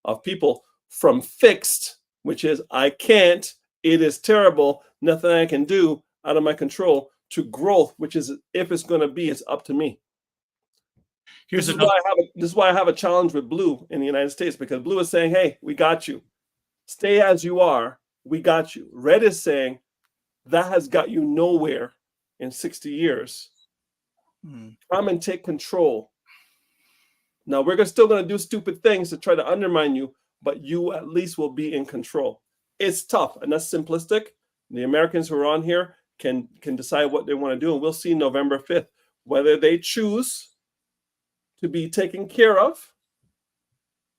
of people from fixed, which is I can't, it is terrible, nothing I can do, out of my control, to growth, which is if it's going to be, it's up to me. This is why I have a challenge with Blue in the United States, because Blue is saying, hey, we got you. Stay as you are. We got you. Red is saying that has got you nowhere in 60 years. Come and take control. Now, we're still going to do stupid things to try to undermine you, but you at least will be in control. It's tough, and that's simplistic. The Americans who are on here can decide what they want to do, and we'll see November 5th whether they choose to be taken care of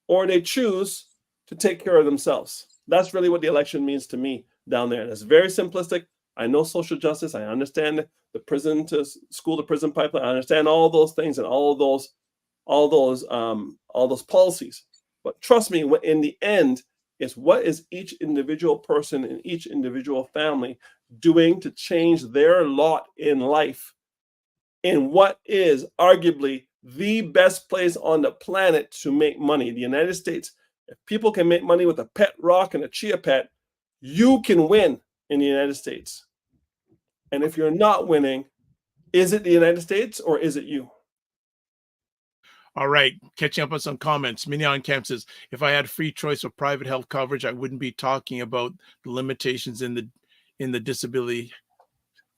or they choose to take care of themselves. That's really what the election means to me down there. And it's very simplistic. I know social justice. I understand the prison to school to prison pipeline. I understand all those things and all those policies. But trust me, in the end, it's what is each individual person in each individual family doing to change their lot in life in what is arguably the best place on the planet to make money, the United States. If people can make money with a pet rock and a chia pet, you can win in the United States. And if you're not winning, is it the United States or is it you? All right, catching up on some comments. Mignon Camp says, if I had free choice of private health coverage, I wouldn't be talking about the limitations in the disability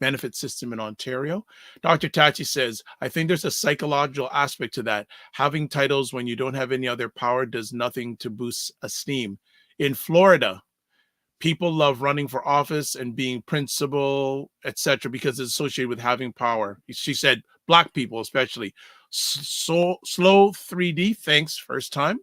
benefit system in Ontario. Dr. Tachi says, I think there's a psychological aspect to that. Having titles when you don't have any other power does nothing to boost esteem. In Florida, people love running for office and being principal, etc., because it's associated with having power. She said, Black people especially. So slow 3D, thanks, first time.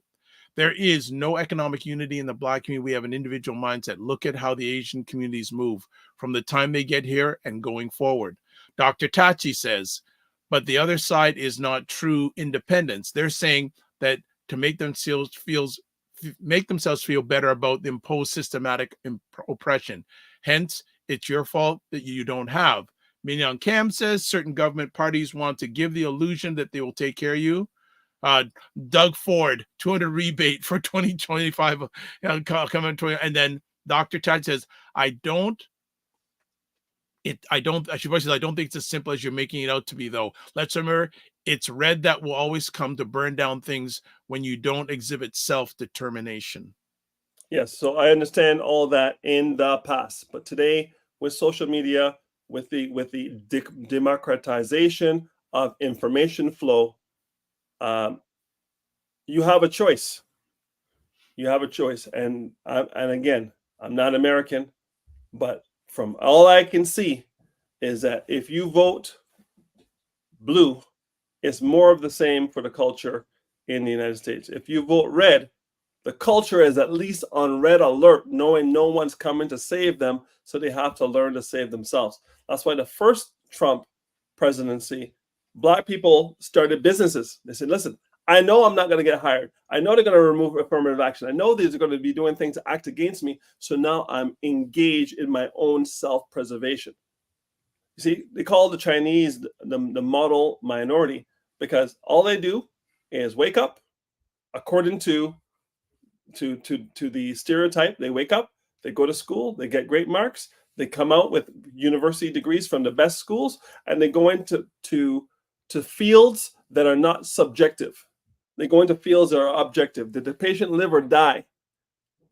There is no economic unity in the Black community. We have an individual mindset. Look at how the Asian communities move from the time they get here and going forward. Dr. Tachi says, but the other side is not true independence. They're saying that to make themselves feel better about the imposed systematic oppression. Hence, it's your fault that you don't have. Mignon Cam says certain government parties want to give the illusion that they will take care of you. Doug Ford, 200 rebate for 2025 coming 20, and then Dr. Tad says, I don't think it's as simple as you're making it out to be, though. Let's remember, it's red that will always come to burn down things when you don't exhibit self-determination. Yes, so I understand all that in the past, but today with social media, with the democratization of information flow, you have a choice. You have a choice, and again, I'm not American, but from all I can see is that if you vote blue, it's more of the same for the culture in the United States. If you vote red, the culture is at least on red alert, knowing no one's coming to save them, so they have to learn to save themselves. That's why the first Trump presidency, Black people started businesses. They said, listen, I know I'm not going to get hired. I know they're going to remove affirmative action. I know these are going to be doing things to act against me. So now I'm engaged in my own self-preservation. You see, they call the Chinese the model minority because all they do is wake up according to the stereotype. They wake up, they go to school, they get great marks, they come out with university degrees from the best schools, and they go into to fields that are not subjective. They go into fields that are objective. Did the patient live or die?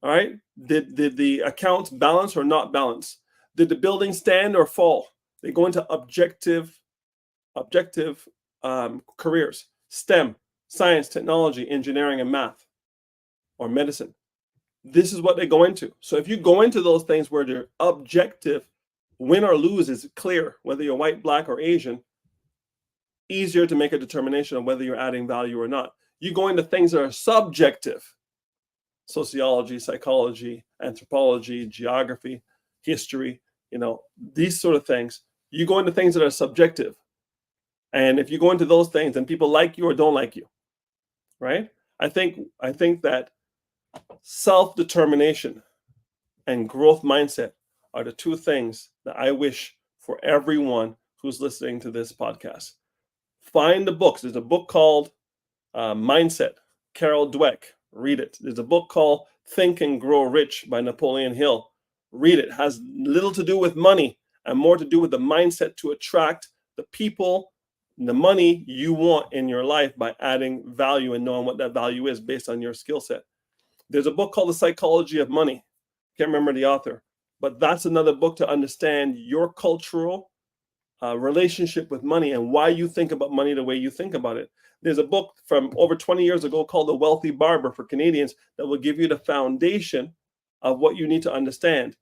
All right. Did the accounts balance or not balance? Did the building stand or fall? They go into objective careers: STEM, science, technology, engineering, and math, or medicine. This is what they go into. So if you go into those things where they're objective, win or lose is clear, whether you're white, Black, or Asian, easier to make a determination of whether you're adding value or not. You go into things that are subjective: sociology, psychology, anthropology, geography, history, these sort of things. You go into things that are subjective. And if you go into those things, then people like you or don't like you, right? I think that self-determination and growth mindset are the two things that I wish for everyone who's listening to this podcast. Find the books. There's a book called Mindset, Carol Dweck. Read it. There's a book called Think and Grow Rich by Napoleon Hill. Read it. It has little to do with money and more to do with the mindset to attract the people, the money you want in your life by adding value and knowing what that value is based on your skill set. There's a book called The Psychology of Money. Can't remember the author, but that's another book to understand your cultural relationship with money and why you think about money the way you think about it. There's a book from over 20 years ago called The Wealthy Barber for Canadians that will give you the foundation of what you need to understand.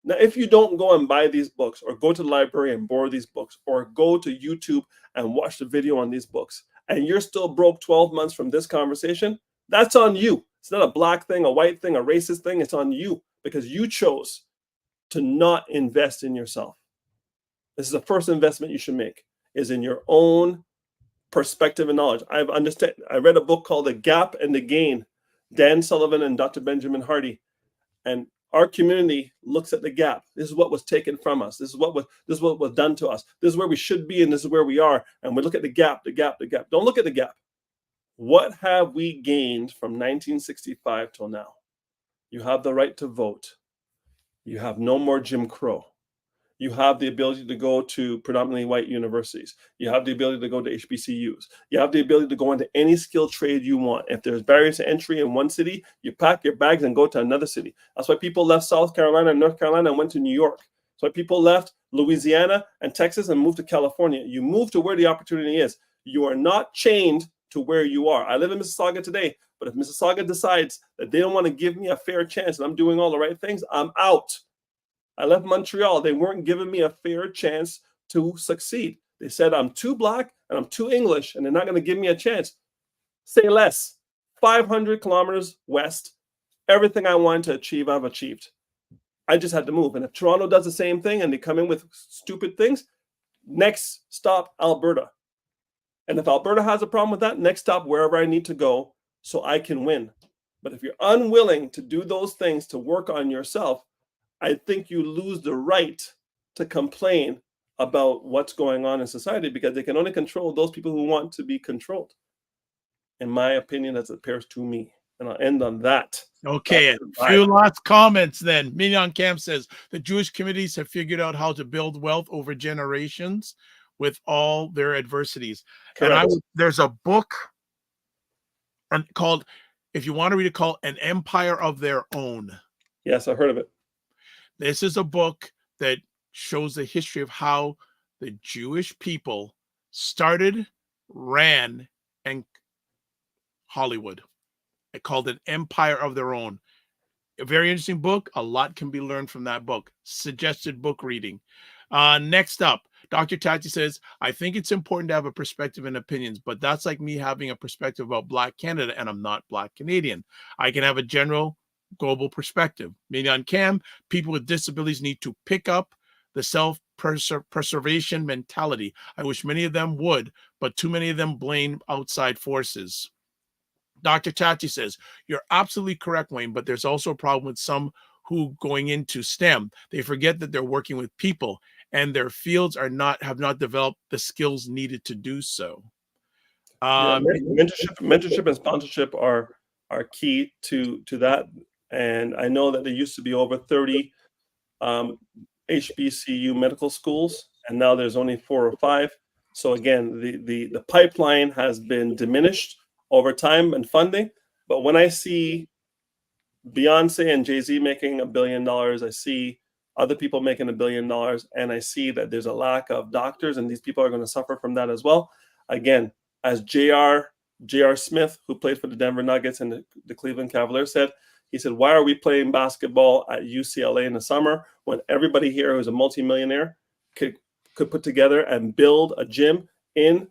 Now, if you don't go and buy these books or go to the library and borrow these books or go to YouTube and watch the video on these books and you're still broke 12 months from this conversation, that's on you. It's not a Black thing, a white thing, a racist thing. It's on you because you chose to not invest in yourself. This is the first investment you should make, is in your own perspective and knowledge. I read a book called The Gap and the Gain, Dan Sullivan and Dr. Benjamin Hardy. And our community looks at the gap. This is what was taken from us. This is what was done to us. This is where we should be, and this is where we are. And we look at the gap, the gap, the gap. Don't look at the gap. What have we gained from 1965 till now? You have the right to vote. You have no more Jim Crow. You have the ability to go to predominantly white universities. You have the ability to go to HBCUs. You have the ability to go into any skilled trade you want. If there's barriers to entry in one city, you pack your bags and go to another city. That's why people left South Carolina and North Carolina and went to New York. That's why people left Louisiana and Texas and moved to California. You move to where the opportunity is. You are not chained to where you are. I live in Mississauga today, but if Mississauga decides that they don't want to give me a fair chance and I'm doing all the right things, I'm out. I left Montreal. They weren't giving me a fair chance to succeed. They said I'm too Black and I'm too English and they're not going to give me a chance. Say less. 500 kilometers west. Everything I wanted to achieve, I've achieved. I just had to move. And if Toronto does the same thing and they come in with stupid things, next stop, Alberta. And if Alberta has a problem with that, next stop, wherever I need to go so I can win. But if you're unwilling to do those things to work on yourself, I think you lose the right to complain about what's going on in society because they can only control those people who want to be controlled. In my opinion, as it appears to me. And I'll end on that. Okay, a few last comments then. Mignon Camp says, the Jewish communities have figured out how to build wealth over generations with all their adversities. Correct. And there's a book called, if you want to read it, called An Empire of Their Own. Yes, I heard of it. This is a book that shows the history of how the Jewish people started, ran, and Hollywood. It called An Empire of Their Own. A very interesting book. A lot can be learned from that book. Suggested book reading. Next up, Dr. Tachi says, I think it's important to have a perspective and opinions, but that's like me having a perspective about Black Canada, and I'm not Black Canadian. I can have a general global perspective. Meaning on CAM, people with disabilities need to pick up the self-preservation mentality. I wish many of them would, but too many of them blame outside forces. Dr. Tachi says, you're absolutely correct, Wayne, but there's also a problem with some who going into STEM, they forget that they're working with people and their fields have not developed the skills needed to do so. Mentorship and sponsorship are key to that. And I know that there used to be over 30 HBCU medical schools, and now there's only 4 or 5. So again, the pipeline has been diminished over time and funding. But when I see Beyonce and Jay-Z making $1 billion, I see other people making $1 billion, and I see that there's a lack of doctors, and these people are going to suffer from that as well. Again, as J.R. Smith, who played for the Denver Nuggets and the Cleveland Cavaliers, said, he said, why are we playing basketball at UCLA in the summer when everybody here who's a multimillionaire could put together and build a gym in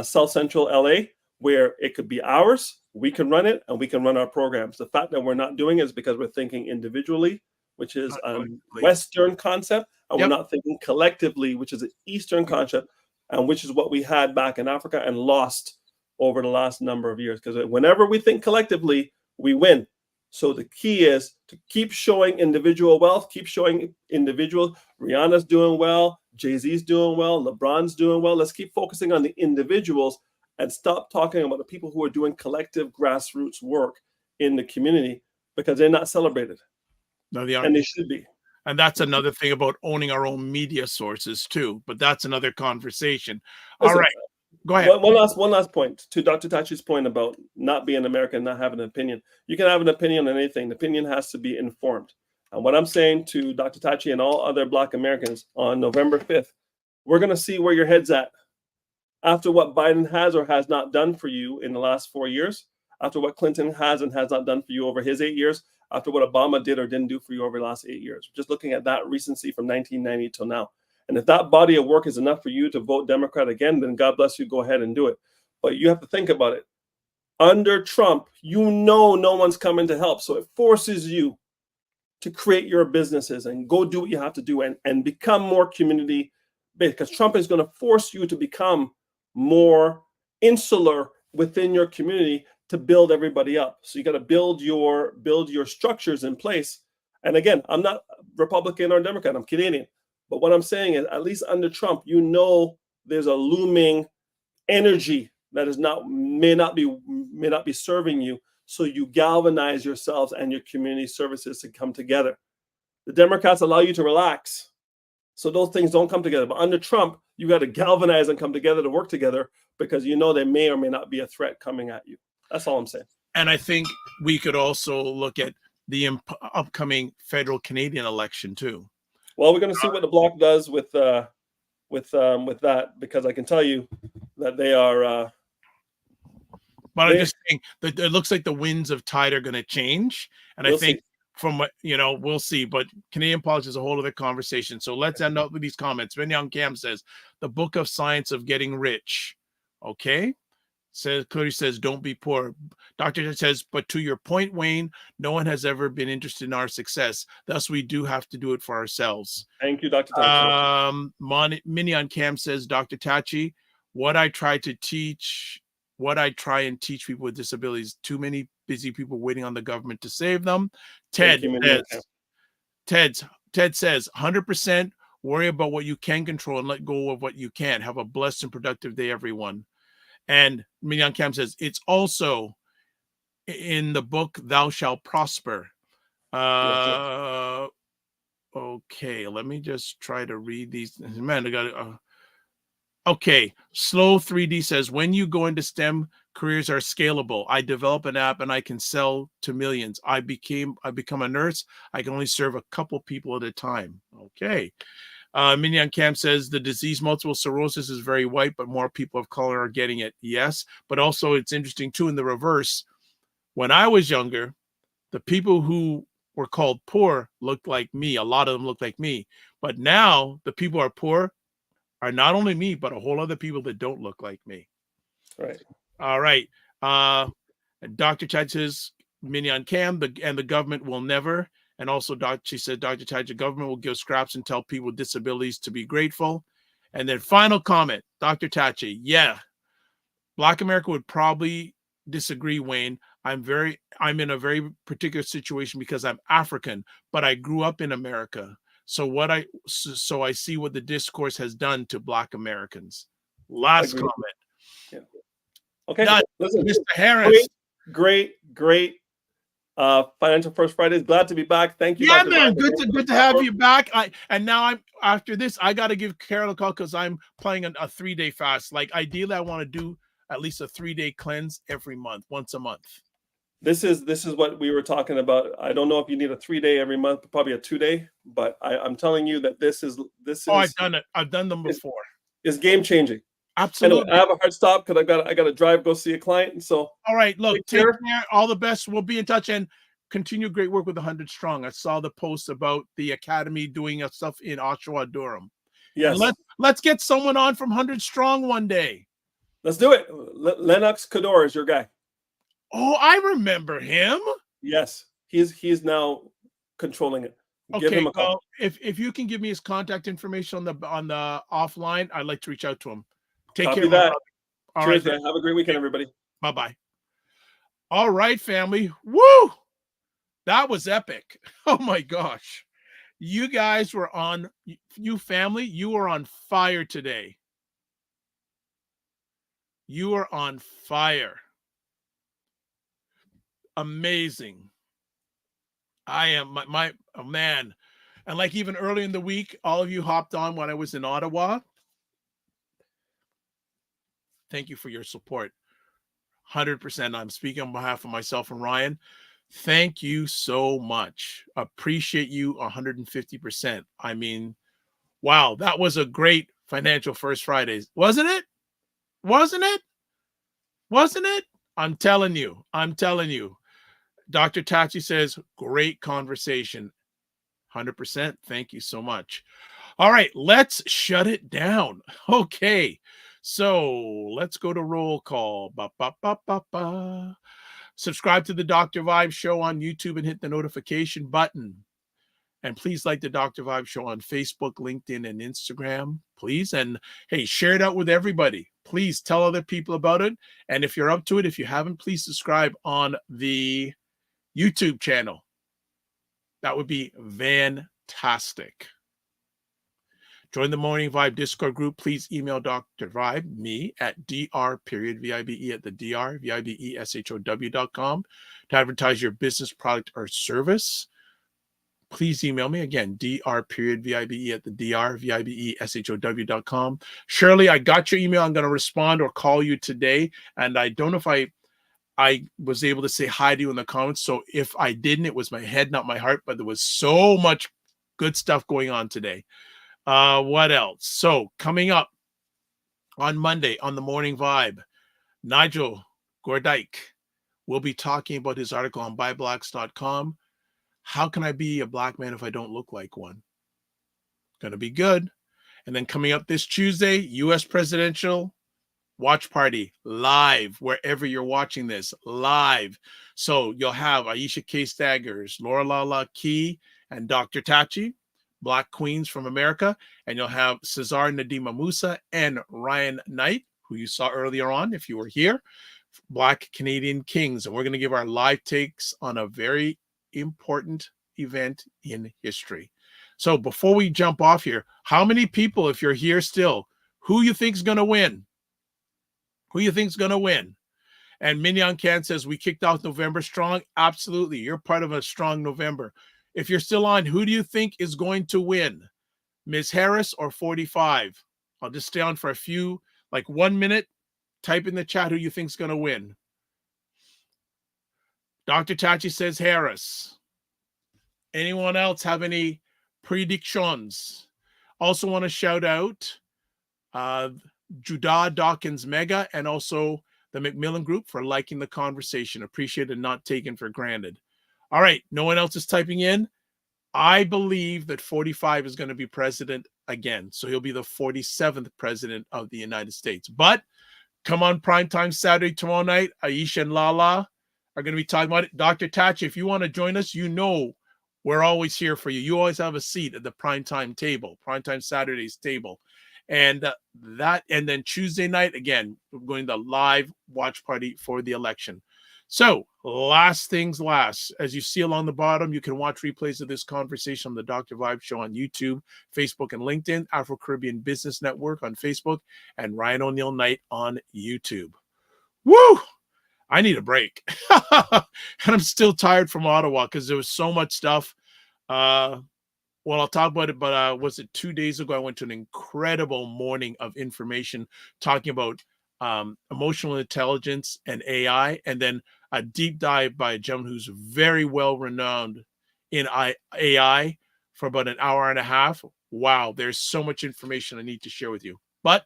South Central LA where it could be ours, we can run it, and we can run our programs. The fact that we're not doing it is because we're thinking individually, which is a Western concept, and we're not thinking collectively, which is an Eastern concept, and which is what we had back in Africa and lost over the last number of years. Because whenever we think collectively, we win. So the key is to keep showing individual wealth, keep showing individual. Rihanna's doing well, Jay-Z's doing well, LeBron's doing well. Let's keep focusing on the individuals and stop talking about the people who are doing collective grassroots work in the community, because they're not celebrated. No, they aren't. And they should be. And that's another thing about owning our own media sources too. But that's another conversation. Listen, all right, go ahead. One last point to Dr. Tachi's point about not being American, not having an opinion. You can have an opinion on anything. The opinion has to be informed. And what I'm saying to Dr. Tachi and all other Black Americans on November 5th, we're going to see where your head's at. After what Biden has or has not done for you in the last 4 years, after what Clinton has and has not done for you over his 8 years, after what Obama did or didn't do for you over the last 8 years. Just looking at that recency from 1990 till now. And if that body of work is enough for you to vote Democrat again, then God bless you, go ahead and do it. But you have to think about it. Under Trump, you know no one's coming to help. So it forces you to create your businesses and go do what you have to do and become more community-based, because Trump is going to force you to become more insular within your community to build everybody up. So you got to build your structures in place. And again, I'm not Republican or Democrat, I'm Canadian. But what I'm saying is, at least under Trump, you know there's a looming energy that is may not be serving you. So you galvanize yourselves and your community services to come together. The Democrats allow you to relax, so those things don't come together. But under Trump, you got to galvanize and come together to work together, because you know there may or may not be a threat coming at you. That's all I'm saying. And I think we could also look at the upcoming federal Canadian election too. Well, we're going to see what the Bloc does with that, because I can tell you that they are. But I'm just saying that it looks like the winds of tide are going to change, and I think from what we'll see. But Canadian politics is a whole other conversation. So let's end up with these comments. Vinyan Cam says, "The Book of Science of Getting Rich." Okay. Cody says, don't be poor. Dr. says, but to your point, Wayne, no one has ever been interested in our success. Thus, we do have to do it for ourselves. Thank you, Dr. Tachi. Minion Cam says, Dr. Tachi, what I try and teach people with disabilities, too many busy people waiting on the government to save them. Ted says, 100% worry about what you can control and let go of what you can't. Have a blessed and productive day, everyone. And Mignon Cam says, it's also in the book, Thou Shalt Prosper. Okay, let me just try to read these. Man, I got okay, Slow 3D says, when you go into STEM, careers are scalable. I develop an app and I can sell to millions. I become a nurse. I can only serve a couple people at a time. Okay. Minion Cam says the disease multiple sclerosis is very white, but more people of color are getting it. Yes, but also it's interesting too in the reverse. When I was younger, the people who were called poor looked like me. A lot of them looked like me. But now the people who are poor are not only me, but a whole other people that don't look like me. Right. All right. Dr. Chad says, Mignon Cam, and the government will never. And also, she said, Dr. Chad, the government will give scraps and tell people with disabilities to be grateful. And then final comment, Dr. Tachi, yeah, Black America would probably disagree, Wayne. I'm in a very particular situation because I'm African, but I grew up in America. So I see what the discourse has done to Black Americans. Last comment. Yeah. Okay. Done. Listen, Mr. Harris. Great. Financial First Fridays. Glad to be back. Thank you. Yeah, Dr. man. Brian. Good to have you back. After this, I got to give Carol a call because I'm playing a 3-day fast. Like ideally, I want to do at least a 3-day cleanse every month, once a month. This is what we were talking about. I don't know if you need a 3-day every month, probably a 2-day, but I'm telling you that this is. Oh, I've done it. I've done them before. It's game changing. Absolutely. Anyway, I have a hard stop because I got to drive, go see a client. And so, all right, look, take care. All the best. We'll be in touch and continue great work with 100 Strong. I saw the post about the Academy doing stuff in Oshawa, Durham. Yes. And let's get someone on from 100 Strong one day. Let's do it. Lennox Cador is your guy. Oh, I remember him. Yes, he's now controlling it. Okay, give him a call. Well, if you can give me his contact information on the offline, I'd like to reach out to him. Take Copy care. That. All Cheers, right. man. Have a great weekend, everybody. Bye-bye. All right, family. Woo! That was epic. Oh my gosh. You guys were on, you family, you were on fire today. You are on fire. Amazing. I am my man. And like even early in the week, all of you hopped on when I was in Ottawa. Thank you for your support. 100%. I'm speaking on behalf of myself and Ryan. Thank you so much. Appreciate you 150%. I mean, wow, that was a great Financial First Fridays. Wasn't it? Wasn't it? Wasn't it? I'm telling you. Dr. Tachi says, great conversation. 100%. Thank you so much. All right, let's shut it down. Okay, so let's go to roll call. Subscribe to the Dr. Vibe Show on YouTube and hit the notification button. And please like the Dr. Vibe Show on Facebook, LinkedIn, and Instagram, please. And hey, share it out with everybody. Please tell other people about it. And if you're up to it, if you haven't, please subscribe on the YouTube channel. That would be fantastic. Join the Morning Vibe Discord group. Please email Dr. Vibe, me, at dr.vibe at the drvibeshow.com to advertise your business, product, or service. Please email me again, dr.vibe at the drvibeshow.com. Shirley, I got your email. I'm going to respond or call you today. And I don't know if I was able to say hi to you in the comments. So if I didn't, it was my head, not my heart. But there was so much good stuff going on today. What else? So coming up on Monday on the Morning Vibe, Nigel Gordyke will be talking about his article on buyblacks.com. How can I be a black man if I don't look like one? Gonna be good. And then coming up this Tuesday, U.S. presidential watch party live, wherever you're watching this, live. So you'll have Aisha K. Staggers, Laura Lala Key, and Dr. Tachi, Black Queens from America. And you'll have Cesar Nadima Musa and Ryan Knight, who you saw earlier on if you were here, Black Canadian Kings. And we're going to give our live takes on a very important event in history. So before we jump off here, how many people, if you're here still, who you think's going to win? Who you think's going to win? And Mignon Can says, we kicked off November strong. Absolutely. You're part of a strong November. If you're still on, who do you think is going to win? Ms. Harris or 45? I'll just stay on for a few, like 1 minute. Type in the chat who you think's going to win. Dr. Tachi says Harris. Anyone else have any predictions? Also want to shout out Judah Dawkins Mega and also the Macmillan Group for liking the conversation. Appreciated, not taken for granted. All right, no one else is typing in. I believe that 45 is going to be president again. So he'll be the 47th president of the United States. But come on primetime Saturday tomorrow night. Aisha and Lala are going to be talking about it. Dr. Tatch, if you want to join us, you know we're always here for you. You always have a seat at the primetime table, primetime Saturdays table. And and then Tuesday night, again, we're going to live watch party for the election. So last things last, as you see along the bottom, you can watch replays of this conversation on the Dr. Vibe Show on YouTube, Facebook, and LinkedIn, Afro Caribbean Business Network on Facebook, and Ryan Oneil Knight on YouTube. Woo! I need a break. And I'm still tired from Ottawa because there was so much stuff. Well, I'll talk about it, but was it 2 days ago? I went to an incredible morning of information talking about emotional intelligence and AI, and then a deep dive by a gentleman who's very well renowned in AI for about an hour and a half. Wow, there's so much information I need to share with you. But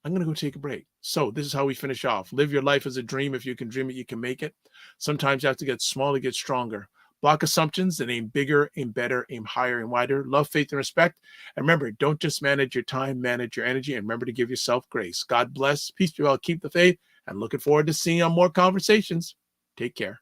I'm going to go take a break. So this is how we finish off. Live your life as a dream. If you can dream it, you can make it. Sometimes you have to get small to get stronger. Block assumptions and aim bigger, aim better, aim higher and wider. Love, faith, and respect. And remember, don't just manage your time, manage your energy, and remember to give yourself grace. God bless. Peace be well. Keep the faith. And looking forward to seeing you on more conversations. Take care.